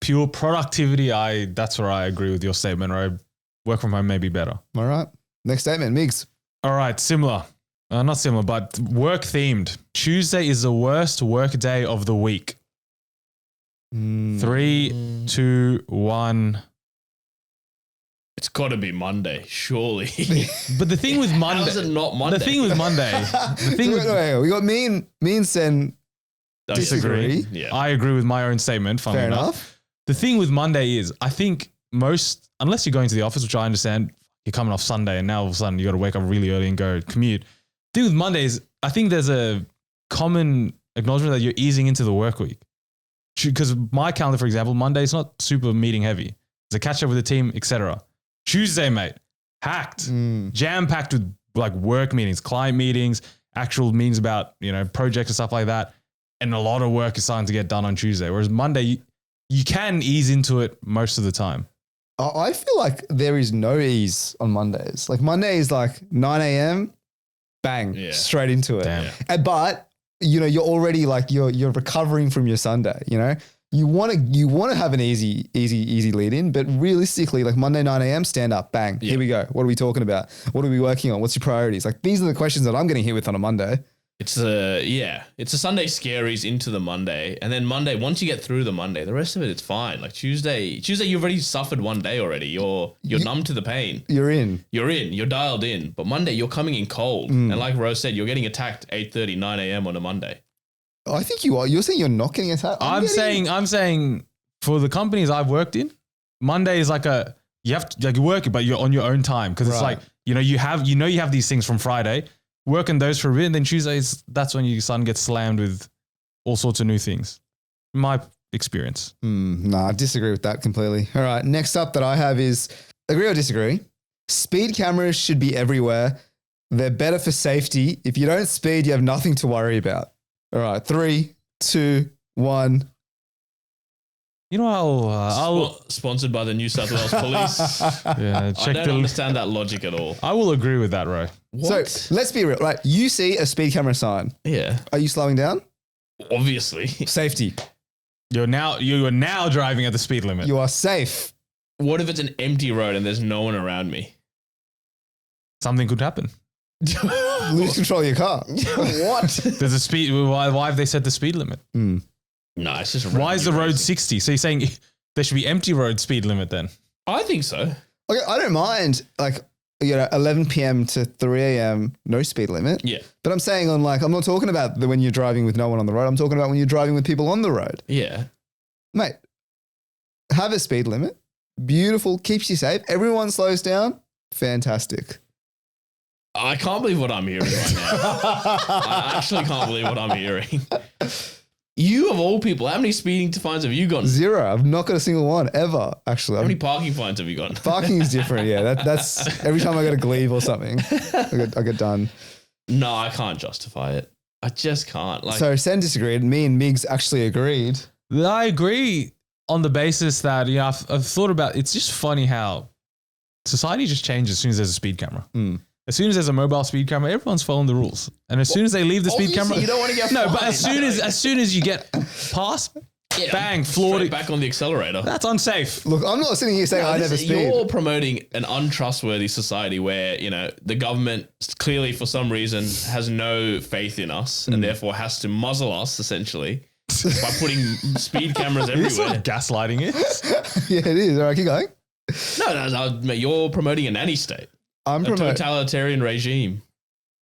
Pure productivity, that's where I agree with your statement, right? Work from home may be better. All right. Next statement, Migs. All right, similar. Not similar, but work themed. Tuesday is the worst work day of the week. 3, 2, 1. It's got to be Monday, surely. But the thing with Monday, how is it not Monday? The thing with Monday, we got me and Sen disagree. Yeah, I agree with my own statement. Fair enough. The thing with Monday is, I think unless you're going to the office, which I understand, you're coming off Sunday and now all of a sudden you got to wake up really early and go commute. The thing with Monday is, I think there's a common acknowledgement that you're easing into the work week. Because my calendar, for example, Monday is not super meeting heavy. There's a catch up with the team, etc. Tuesday, mate, packed, jam-packed with work meetings, client meetings, actual meetings about, projects and stuff like that. And a lot of work is starting to get done on Tuesday. Whereas Monday, you can ease into it most of the time. I feel like there is no ease on Mondays. Monday is 9 a.m., bang, straight into it. Damn. But, you're already you're recovering from your Sunday, You want to have an easy lead in, but realistically, Monday 9 a.m. stand up, bang, here we go. What are we talking about? What are we working on? What's your priorities? These are the questions that I'm getting hit with on a Monday. It's a Sunday scaries into the Monday, and then Monday. Once you get through the Monday, the rest of it's fine. Like Tuesday, you've already suffered one day already. You're numb to the pain. You're in. You're dialed in. But Monday, you're coming in cold, and like Rose said, you're getting attacked 8:30, 9 a.m. on a Monday. I think you are. You're saying you're not getting attacked. I'm saying for the companies I've worked in, Monday is like you have to like work it, but you're on your own time because it's like you have these things from Friday. Working those for a bit, and then Tuesdays, that's when your son gets slammed with all sorts of new things. My experience. I disagree with that completely. All right, next up that I have is agree or disagree. Speed cameras should be everywhere. They're better for safety. If you don't speed, you have nothing to worry about. All right, 3, 2, 1. You know, I'll sponsored by the New South Wales Police. Yeah, I don't understand that logic at all. I will agree with that, Ro. What? So let's be real, right? You see a speed camera sign. Yeah. Are you slowing down? Obviously. Safety. You are now driving at the speed limit. You are safe. What if it's an empty road and there's no one around me? Something could happen. Lose control of your car. What? There's a speed. Why have they set the speed limit? No, it's just why is the road 60? So you're saying there should be empty road speed limit then? I think so. Okay, I don't mind 11 p.m. to 3 a.m. no speed limit. Yeah. But I'm saying I'm not talking about when you're driving with no one on the road. I'm talking about when you're driving with people on the road. Yeah. Mate, have a speed limit. Beautiful, keeps you safe. Everyone slows down. Fantastic. I can't believe what I'm hearing right now. I actually can't believe what I'm hearing. You of all people, how many speeding fines have you gotten? 0. I've not got a single one ever. Actually, how many parking fines have you gotten? Parking is different. Yeah, that's every time I get a glebe or something, I get done. No, I can't justify it. I just can't. So Sen disagreed. Me and Migs actually agreed. I agree on the basis that I've thought about. It's just funny how society just changes as soon as there's a speed camera. As soon as there's a mobile speed camera, everyone's following the rules. And as soon as they leave the speed camera, you don't want to get no. But as soon as you get past, bang, floored back on the accelerator. That's unsafe. Look, I'm not sitting here saying I never speed. You're promoting an untrustworthy society where the government clearly, for some reason, has no faith in us and therefore has to muzzle us essentially by putting speed cameras everywhere. This is what gaslighting is. Yeah, it is. All right, keep going. No, you're promoting a nanny state. I'm promoting a totalitarian regime.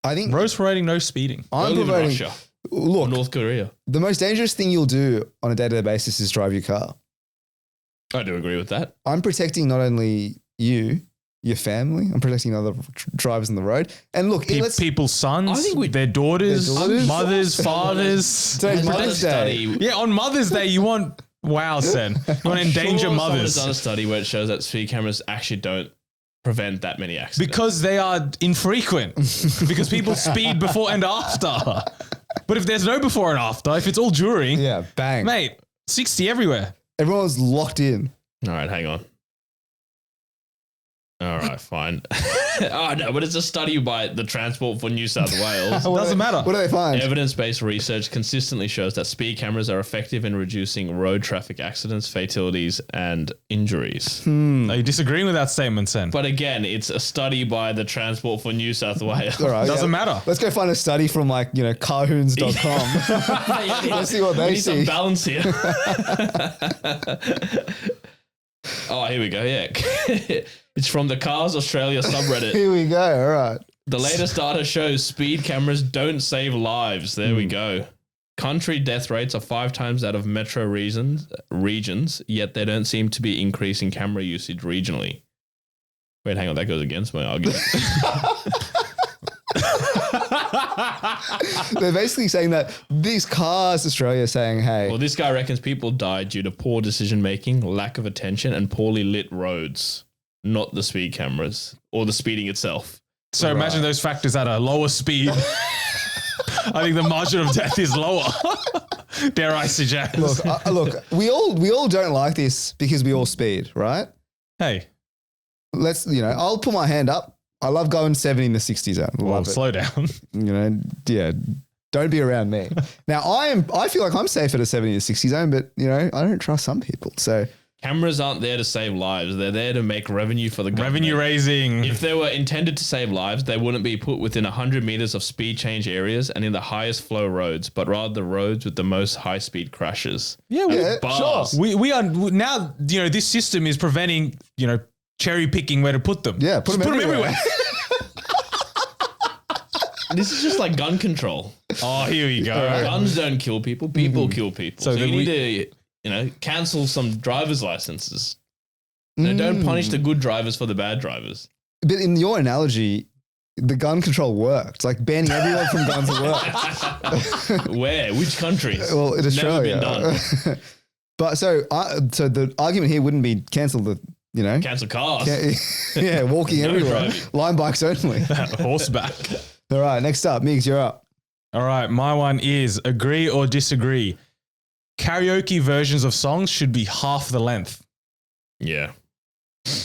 I think Rose promoting no speeding. I'm promoting Russia. Look, or North Korea. The most dangerous thing you'll do on a day-to-day basis is drive your car. I do agree with that. I'm protecting not only you, your family. I'm protecting other drivers on the road. And look, people's sons, their daughters, mothers, fathers. Today's Mother's Day. Yeah, on Mother's Day, you want Sen. You want to endanger mothers. Someone's done a study where it shows that speed cameras actually don't prevent that many accidents. Because they are infrequent. Because people speed before and after. But if there's no before and after, if it's all during, yeah, bang. Mate, 60 everywhere. Everyone's locked in. All right, hang on. All right, fine. Oh, no, but it's a study by the Transport for New South Wales. It doesn't matter. What do they find? Evidence-based research consistently shows that speed cameras are effective in reducing road traffic accidents, fatalities, and injuries. Are you disagreeing with that statement, Sen? But again, it's a study by the Transport for New South Wales. All right, doesn't matter. Let's go find a study from carhoons.com. Let's see what they see. We need some balance here. Oh, here we go. Yeah. It's from the Cars Australia subreddit. Here we go. All right. The latest data shows speed cameras don't save lives. There we go. Country death rates are 5 times that of metro regions, yet they don't seem to be increasing camera usage regionally. Wait, hang on. That goes against my argument. They're basically saying that these Cars Australia are saying, hey. Well, this guy reckons people died due to poor decision making, lack of attention, and poorly lit roads, not the speed cameras or the speeding itself. So imagine those factors at a lower speed. I think the margin of death is lower. Dare I suggest? Look, we all don't like this because we all speed, right? Hey, I'll put my hand up. I love going 70 in the 60 zone. Well, slow down. Don't be around me. Now I feel like I'm safe at a 70 to 60 zone, but I don't trust some people. So cameras aren't there to save lives. They're there to make revenue for the government. Revenue raising. If they were intended to save lives, they wouldn't be put within 100 meters of speed change areas and in the highest flow roads, but rather the roads with the most high speed crashes. Yeah, sure. We are now, this system is preventing, cherry picking where to put them. Yeah, put them everywhere. This is just like gun control. Oh, here we go. Guns don't kill people. People kill people. So you need to, cancel some driver's licenses. Don't punish the good drivers for the bad drivers. But in your analogy, the gun control worked. Like banning everyone from guns worked. Where? Which countries? Well, in Australia. Never been done. But so the argument here wouldn't be cancel the, Cancel cars. Walking everywhere. driving. Line bikes only. Horseback. All right, next up, Migs, you're up. All right, my one is agree or disagree. Karaoke versions of songs should be half the length. Yeah.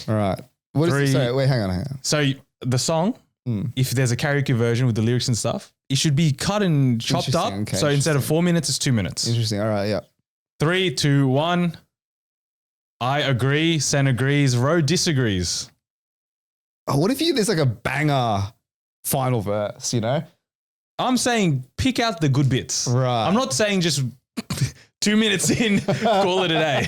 All right. What is it? Sorry, wait, hang on. So the song, if there's a karaoke version with the lyrics and stuff, it should be cut and chopped up. Okay, so instead of 4 minutes, it's 2 minutes. Interesting. All right, yeah. 3, 2, 1. I agree. Sen agrees. Ro disagrees. Oh, what if there's like a banger final verse, I'm saying pick out the good bits. Right. I'm not saying just 2 minutes in, call it a day.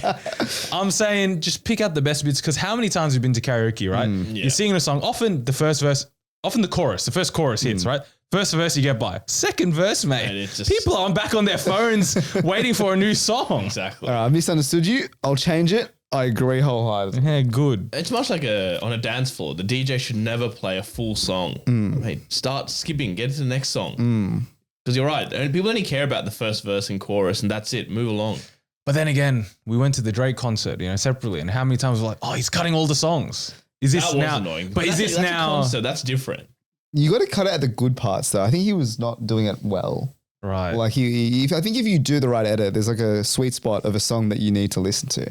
I'm saying just pick out the best bits because how many times have you been to karaoke, right? Yeah. You're singing a song, often the first verse, often the first chorus hits, right? First verse you get by. Second verse, mate. People are back on their phones waiting for a new song. Exactly. All right, I misunderstood you. I'll change it. I agree wholeheartedly. Yeah, good. It's much like on a dance floor. The DJ should never play a full song. Mate, start skipping. Get to the next song. Because you're right. People only care about the first verse and chorus, and that's it. Move along. But then again, we went to the Drake concert, separately, and how many times we're like, oh, he's cutting all the songs. Is this That now? was annoying. But is this that's now? A concert. That's different. You got to cut out the good parts, though. I think he was not doing it well. Right. Like I think if you do the right edit, there's like a sweet spot of a song that you need to listen to.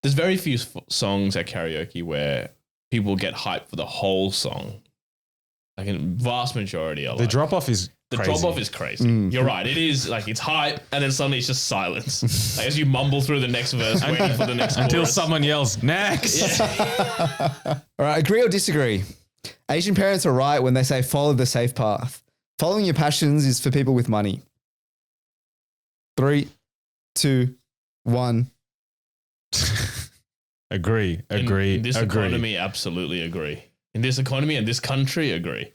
There's very few songs at karaoke where people get hyped for the whole song. Like a vast majority are The like, drop off is crazy. drop off is crazy. You're right. It is like it's hype, and then suddenly it's just silence. Like as you mumble through the next verse, waiting for the next until chorus. someone yells next. All right, agree or disagree? Asian parents are right when they say follow the safe path. Following your passions is for people with money. 3, 2, 1. Agree. In this economy, absolutely agree. In this economy and this country, agree.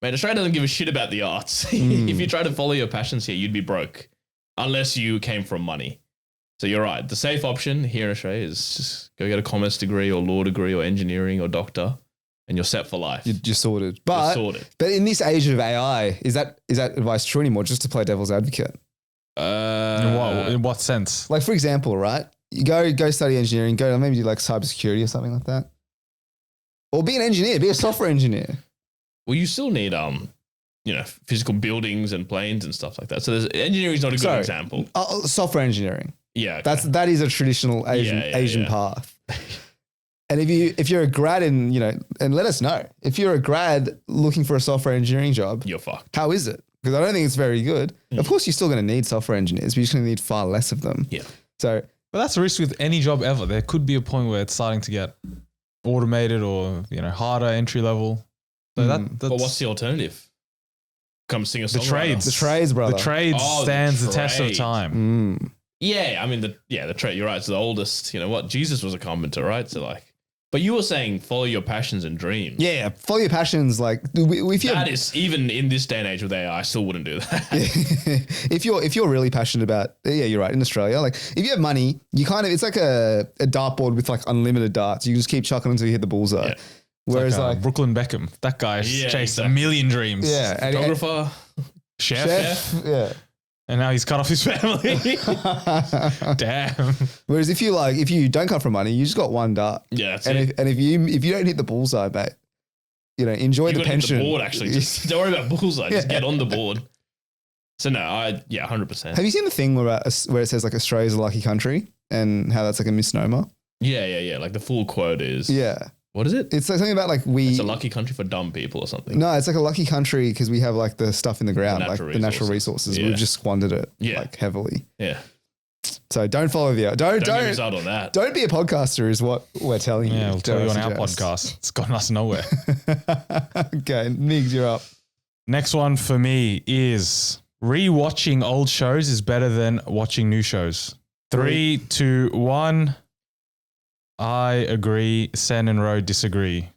Man, Australia doesn't give a shit about the arts. If you try to follow your passions here, you'd be broke. Unless you came from money. So you're right. The safe option here in Australia is just go get a commerce degree or law degree or engineering or doctor and you're set for life. You're sorted. But, you're sorted. But in this age of AI, is that advice true anymore? Just to play devil's advocate? In what sense? Like, for example, right? You go study engineering, go maybe do like cybersecurity or something like that. Or be an engineer, be a software engineer. Well, you still need, physical buildings and planes and stuff like that. So engineering is not a good example. Software engineering. Yeah. Okay. That is a traditional Asian path. And if you're a grad and let us know. If you're a grad looking for a software engineering job, you're fucked. How is it? Because I don't think it's very good. Of course, you're still going to need software engineers, but you're just going to need far less of them. Yeah. So, but that's a risk with any job ever. There could be a point where it's starting to get automated or harder entry level. So that's but what's the alternative? Come sing a song. The trades, brother. The trades stands the test of time. Yeah, I mean the trade. You're right. It's the oldest. You know what? Jesus was a carpenter, right? So but you were saying follow your passions and dreams. Yeah, follow your passions. Like if that is even in this day and age with AI, I still wouldn't do that. If you're really passionate about, you're right. In Australia, like if you have money, you it's like a dartboard with like unlimited darts. You can just keep chucking until you hit the bullseye. Yeah. Whereas like Brooklyn Beckham, that guy chased a million dreams. Yeah, photographer, chef. Yeah. And now he's cut off his family. Damn. Whereas if you don't come from money, you just got one dart. Yeah, that's it. And if you don't hit the bullseye, mate, enjoy the pension. Hit the board actually. Just don't worry about bullseye. Just get on the board. So no, 100%. Have you seen the thing where it says like Australia's a lucky country and how that's like a misnomer? Yeah. Like the full quote is. Yeah. What is it? It's like something about like it's a lucky country for dumb people or something. No, it's like a lucky country because we have like the stuff in the ground, the natural resources. Yeah. We've just squandered it like heavily. Yeah. So don't follow the Don't get us out on that. Don't be a podcaster is what we're telling you. Yeah, we'll tell you on our suggest. podcast. It's gotten us nowhere. Okay, Migs, you're up. Next one for me is rewatching old shows is better than watching new shows. 3, 2, 1. I agree. Sen and Ro disagree.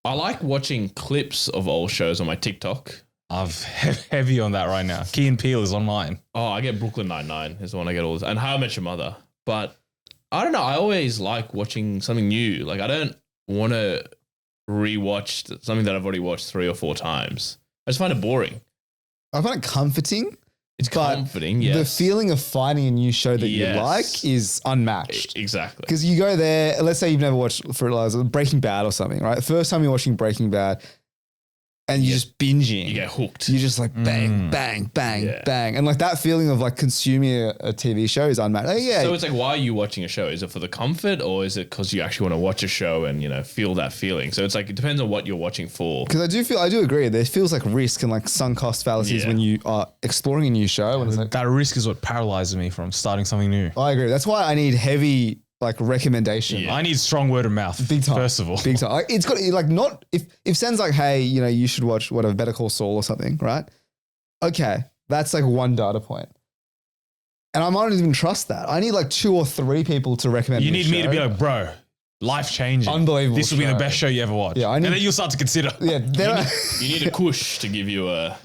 I like watching clips of old shows on my TikTok. I've heavy on that right now. Key and Peele is on mine. Oh, I get Brooklyn Nine-Nine is the one I get all this. And How I Met Your Mother. But I don't know. I always like watching something new. Like I don't want to rewatch something that I've already watched 3 or 4 times. I just find it boring. I find it comforting. It's comforting, yes. The feeling of finding a new show that you like is unmatched. Exactly. Because you go there, let's say you've never watched Breaking Bad or something, right? First time you're watching Breaking Bad and you're just binging. You get hooked. You're just like bang, bang, bang, bang. And like that feeling of like consuming a TV show is unmatched. Like, So it's like, why are you watching a show? Is it for the comfort or is it because you actually want to watch a show and, you know, feel that feeling? So it's like, it depends on what you're watching for. Because I do agree. There feels like risk and like sunk cost fallacies when you are exploring a new show. And it's like, that risk is what paralyzes me from starting something new. I agree. That's why I need heavy like recommendation. Yeah. I need strong word of mouth. Big time. First of all. Big time. Like, it's got like not if Sen's like, hey, you know, you should watch whatever Better Call Saul or something, right? Okay, that's like one data point. And I might not even trust that. I need like 2 or 3 people to recommend. You need me to be like, bro, life changing. Unbelievable. This will be the best show you ever watch. Yeah, and then you'll start to consider. Yeah, you need a kush to give you a,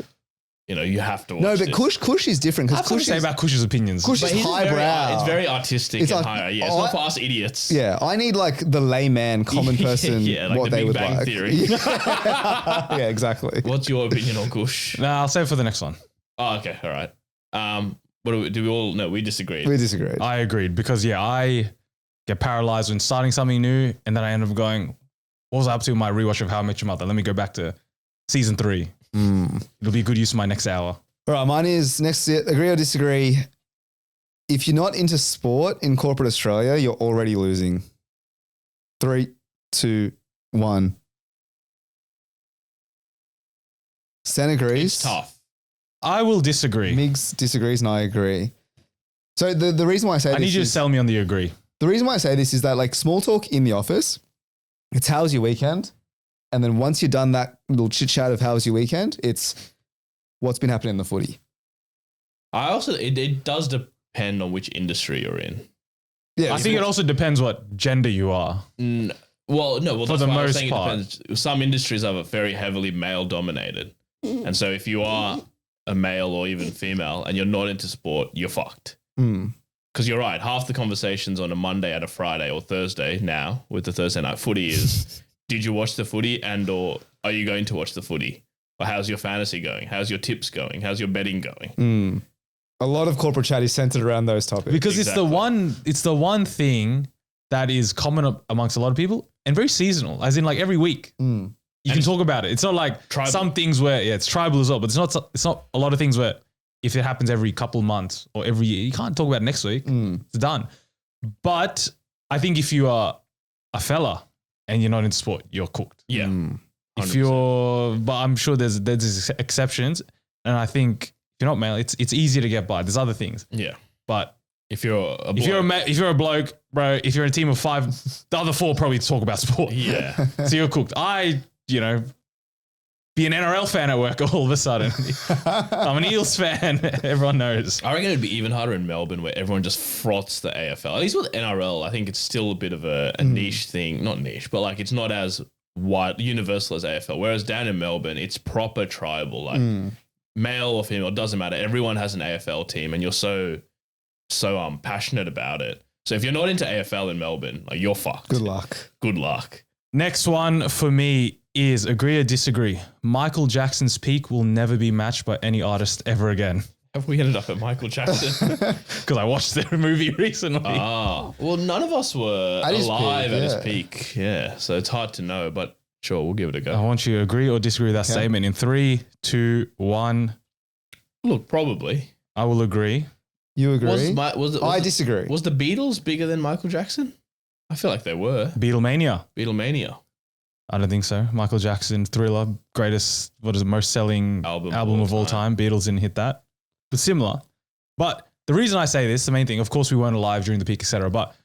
you know, you have to watch no, but this. Kush is different I because have to say about Kush's opinions. Kush is highbrow. It's very artistic It's and like, higher. Yeah, it's not for us idiots. Yeah, I need like the layman, common person, like what the they Big would Bang like. Theory. Yeah, exactly. What's your opinion on Kush? No, I'll save it for the next one. Oh, okay, all right. What do we all? No, we disagreed. We disagreed. I agreed because I get paralyzed when starting something new, and then I end up going, "What was I up to in my rewatch of How I Met Your Mother? Let me go back to season 3. It'll be a good use of my next hour." All right, mine is next. Agree or disagree? If you're not into sport in corporate Australia, you're already losing. 3, 2, 1. Sen agrees. It's tough. I will disagree. Migs disagrees and I agree. So the reason why I say I need you to sell me on the agree. The reason why I say this is that like small talk in the office, it's how's your weekend? And then once you're done that little chit chat of how's your weekend, it's what's been happening in the footy. It does depend on which industry you're in. Yeah, I think it also depends what gender you are. Well, For that's the why I was most saying part. it depends. Some industries are very heavily male dominated. And so if you are a male or even female and you're not into sport, you're fucked. Because you're right. Half the conversations on a Monday and a Friday or Thursday now with the Thursday night footy is, did you watch the footy and or are you going to watch the footy? Or how's your fantasy going? How's your tips going? How's your betting going? A lot of corporate chat is centered around those topics. Because it's the one thing that is common amongst a lot of people and very seasonal, as in like every week. You can talk about it. It's not like some things where it's tribal as well, but it's not a lot of things where if it happens every couple months or every year, you can't talk about it next week. It's done. But I think if you are a fella and you're not in sport, you're cooked. Yeah. 100%. But I'm sure there's exceptions, and I think if you're not male, it's easier to get by. There's other things. Yeah. But if you're a bloke, if you're a bloke, bro, if you're in a team of 5, the other 4 probably talk about sport. Yeah. So you're cooked. Be an NRL fan at work all of a sudden. I'm an Eels fan. Everyone knows. I reckon it'd be even harder in Melbourne where everyone just froths the AFL. At least with NRL, I think it's still a bit of a niche thing. Not niche, but like it's not as wide, universal as AFL. Whereas down in Melbourne, it's proper tribal. Like male or female, it doesn't matter. Everyone has an AFL team and you're so passionate about it. So if you're not into AFL in Melbourne, like you're fucked. Good luck. Good luck. Next one for me is agree or disagree. Michael Jackson's peak will never be matched by any artist ever again. Have we ended up at Michael Jackson? Because I watched the movie recently. Well, none of us were alive at his peak, peak. Yeah, so it's hard to know, but sure, we'll give it a go. I want you to agree or disagree with that statement in 3, 2, 1. Look, probably. I will agree. You agree? I disagree. Was the Beatles bigger than Michael Jackson? I feel like they were. Beatlemania. I don't think so. Michael Jackson, Thriller, most selling album of all time. Beatles didn't hit that. But similar. But the reason I say this, the main thing, of course, we weren't alive during the peak, etc. But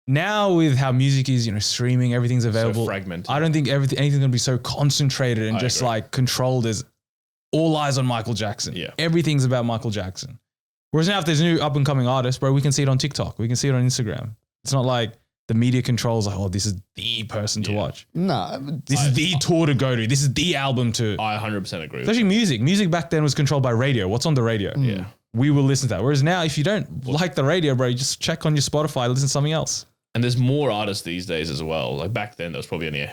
now with how music is, streaming, everything's available. So fragmented. I don't think anything's going to be so concentrated and just agree. like controlled as all eyes on Michael Jackson. Yeah. Everything's about Michael Jackson. Whereas now if there's new up and coming artists, bro, we can see it on TikTok. We can see it on Instagram. It's not like the media controls like, oh, this is the person to watch. No. This is the tour to go to. This is the album to. I 100% agree. Especially music. Music back then was controlled by radio. What's on the radio? Yeah. We will listen to that. Whereas now, if you don't like the radio, bro, you just check on your Spotify, listen to something else. And there's more artists these days as well. Like back then, there was probably only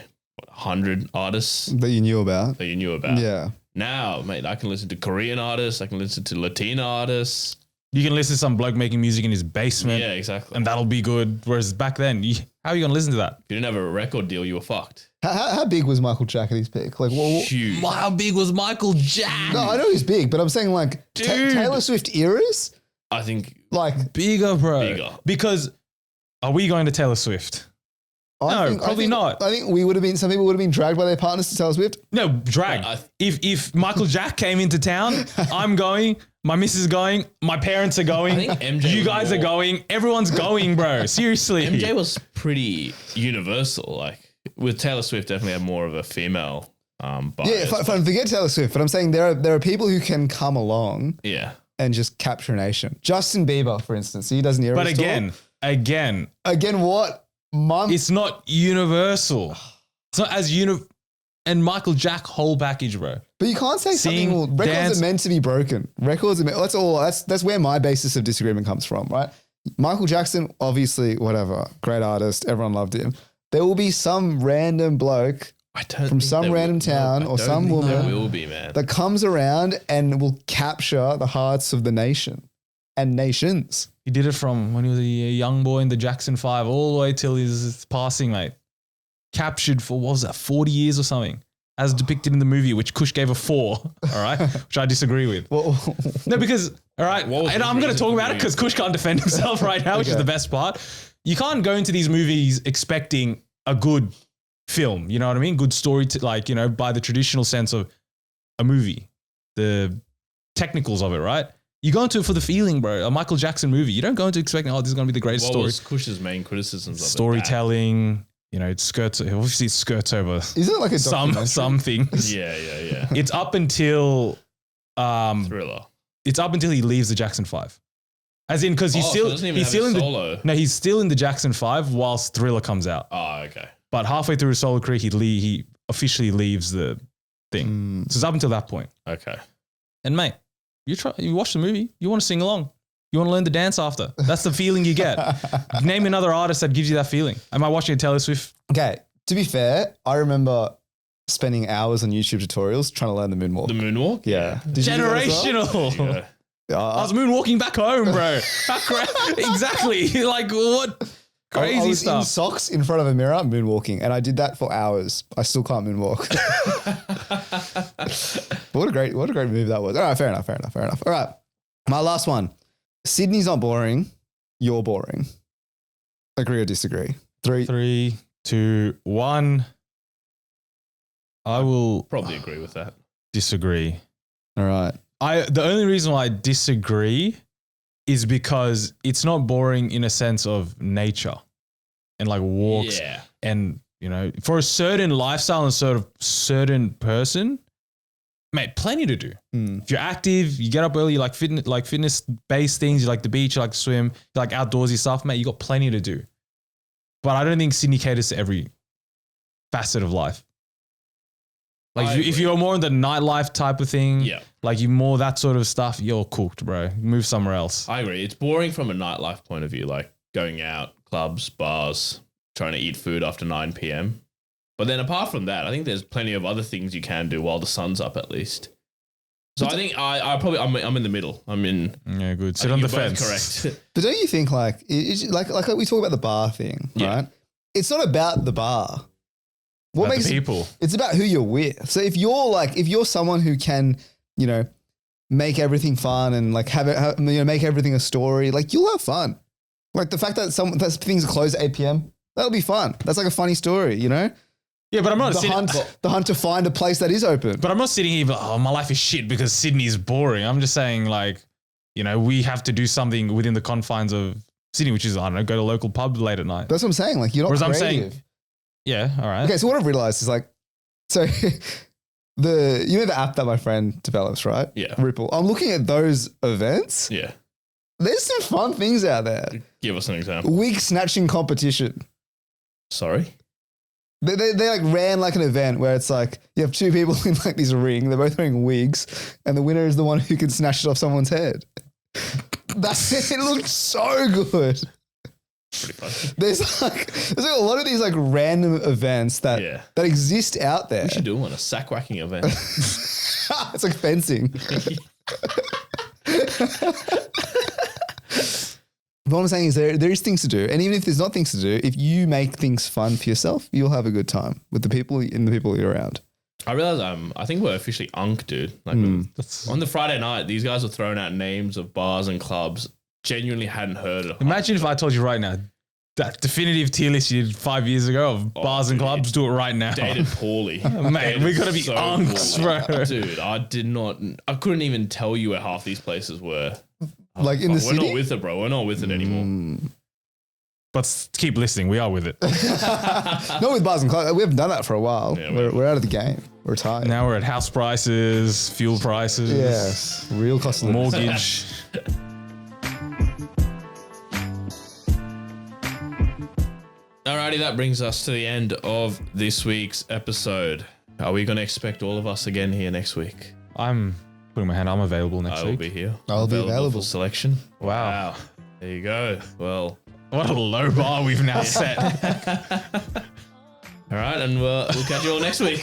100 artists That you knew about. that you knew about. Yeah. Now, mate, I can listen to Korean artists. I can listen to Latina artists. You can listen to some bloke making music in his basement. Yeah, exactly. And that'll be good. Whereas back then, how are you going to listen to that? If you didn't have a record deal, you were fucked. How big was Michael Jack at his peak? Like, Huge. How big was Michael Jackson? no, I know he's big, but I'm saying like Dude. Taylor Swift eras, I think like Bigger, bro. Bigger. Because are we going to Taylor Swift? No, probably not. I think some people would have been dragged by their partners to Taylor Swift. No, drag. I- If Michael Jack came into town, I'm going. My missus is going. My parents are going. I think MJ you was guys are more- going. Everyone's going, bro. Seriously. MJ was pretty universal. Like with Taylor Swift, definitely had more of a female bias. Yeah, fine. Forget Taylor Swift, but I'm saying there are people who can come along Yeah. and just capture a nation. Justin Bieber, for instance, he does an Eras But tour. again, Again, what month? it's not universal. It's not as and Michael Jack whole package, bro. But you can't say Sing, something. Records dance. are meant to be broken. That's where my basis of disagreement comes from, right? Michael Jackson, obviously, whatever, great artist, everyone loved him. There will be some random bloke from think some there random will- town I or don't some think there woman will be, man. that comes around and will capture the hearts of the nation and nations. He did it from when he was a young boy in the Jackson 5 all the way till his passing, mate. Captured for, what was that, 40 years or something, as depicted in the movie, which Kush gave a 4, all right, which I disagree with. Well, No, because, all right, What was and his I'm going to reason talk for about it doing because it? Kush can't defend himself right now, which is Okay. the best part. You can't go into these movies expecting a good film, you know what I mean? Good story, by the traditional sense of a movie, the technicals of it, right? You go into it for the feeling, bro. A Michael Jackson movie. You don't go into expecting, this is going to be the greatest What story. was Kush's main criticisms of it? Storytelling, it skirts, obviously it skirts over isn't it like a documentary? some things. Yeah. It's up until Thriller. it's up until he leaves the Jackson 5. As in, because he's So still it doesn't even he's have still a in solo. he's still in the Jackson 5 whilst Thriller comes out. Oh, okay. But halfway through his solo career, he officially leaves the thing. So it's up until that point. Okay. And mate, you watch the movie, you want to sing along. You want to learn the dance after. That's the feeling you get. Name another artist that gives you that feeling. Am I watching a Taylor Swift? Okay, to be fair, I remember spending hours on YouTube tutorials trying to learn the moonwalk. The moonwalk? Yeah. Did you do that as well? Generational. Yeah. I was moonwalking back home, bro. Exactly. Like what I crazy was in stuff. socks in front of a mirror moonwalking, and I did that for hours. I still can't moonwalk. But what a great move that was. All right, fair enough. All right, my last one. Sydney's not boring. You're boring. Agree or disagree? 3. 3, 2, 1. I will Probably agree with that. disagree. All right. The only reason why I disagree is because it's not boring in a sense of nature and like walks Yeah. and for a certain lifestyle and sort of certain person, mate, plenty to do. If you're active, you get up early, you like fitness based things, you like the beach, you like to swim, you like outdoorsy stuff, mate, you got plenty to do. But I don't think Sydney caters to every facet of life. Like if you're more in the nightlife type of thing, Yeah. like you more that sort of stuff, you're cooked, bro. Move somewhere else. I agree. It's boring from a nightlife point of view, like going out, clubs, bars, trying to eat food after 9 p.m. But then apart from that, I think there's plenty of other things you can do while the sun's up at least. So I think I'm in the middle. I'm in. Yeah, good. I Sit think on the you're both fence. Correct. But don't you think like we talk about the bar thing, Yeah. right? It's not about the bar. What About makes the people? It's about who you're with. So if you're someone who can, make everything fun and like make everything a story, like you'll have fun. Like the fact that things are closed at 8 p.m. That'll be fun. That's like a funny story, Yeah, but I'm not The hunt to find a place that is open. But I'm not sitting here, my life is shit because Sydney's boring. I'm just saying, like, we have to do something within the confines of Sydney, which is, I don't know, go to a local pub late at night. That's what I'm saying. Like, you're not Whereas creative. I'm saying, yeah, all right. Okay, so what I've realized is like, so the app that my friend develops, right? Yeah. Ripple. I'm looking at those events. Yeah. There's some fun things out there. Give us an example. Wig snatching competition. Sorry? They like ran like an event where it's like you have two people in like this ring. They're both wearing wigs, and the winner is the one who can snatch it off someone's head. It looks so good. Pretty fun. There's like a lot of these like random events that exist out there. We should do one, a sack whacking event. It's like fencing. But what I'm saying is there is things to do. And even if there's not things to do, if you make things fun for yourself, you'll have a good time with the people you're around. I realize I think we're officially unk, dude. Like on the Friday night, these guys were throwing out names of bars and clubs. Genuinely hadn't heard of. Imagine if I told you right now, that definitive tier list you did 5 years ago of bars and clubs, do it right now. Dated poorly. Mate, we got to be so unks, bro. Dude, I couldn't even tell you where half these places were. Like in the city? We're not with it, bro. We're not with it anymore. But keep listening. We are with it. Not with bars and clubs. We haven't done that for a while. Yeah, we're out of the game. We're retired. Now we're at house prices, fuel prices. Yes. Real cost of living. Mortgage. Alrighty, that brings us to the end of this week's episode. Are we going to expect all of us again here next week? I'm putting my hand. I'm available next week. I will be here. I'll be available. For selection. Wow. There you go. Well, what a low bar we've now set. All right, and we'll catch you all next week.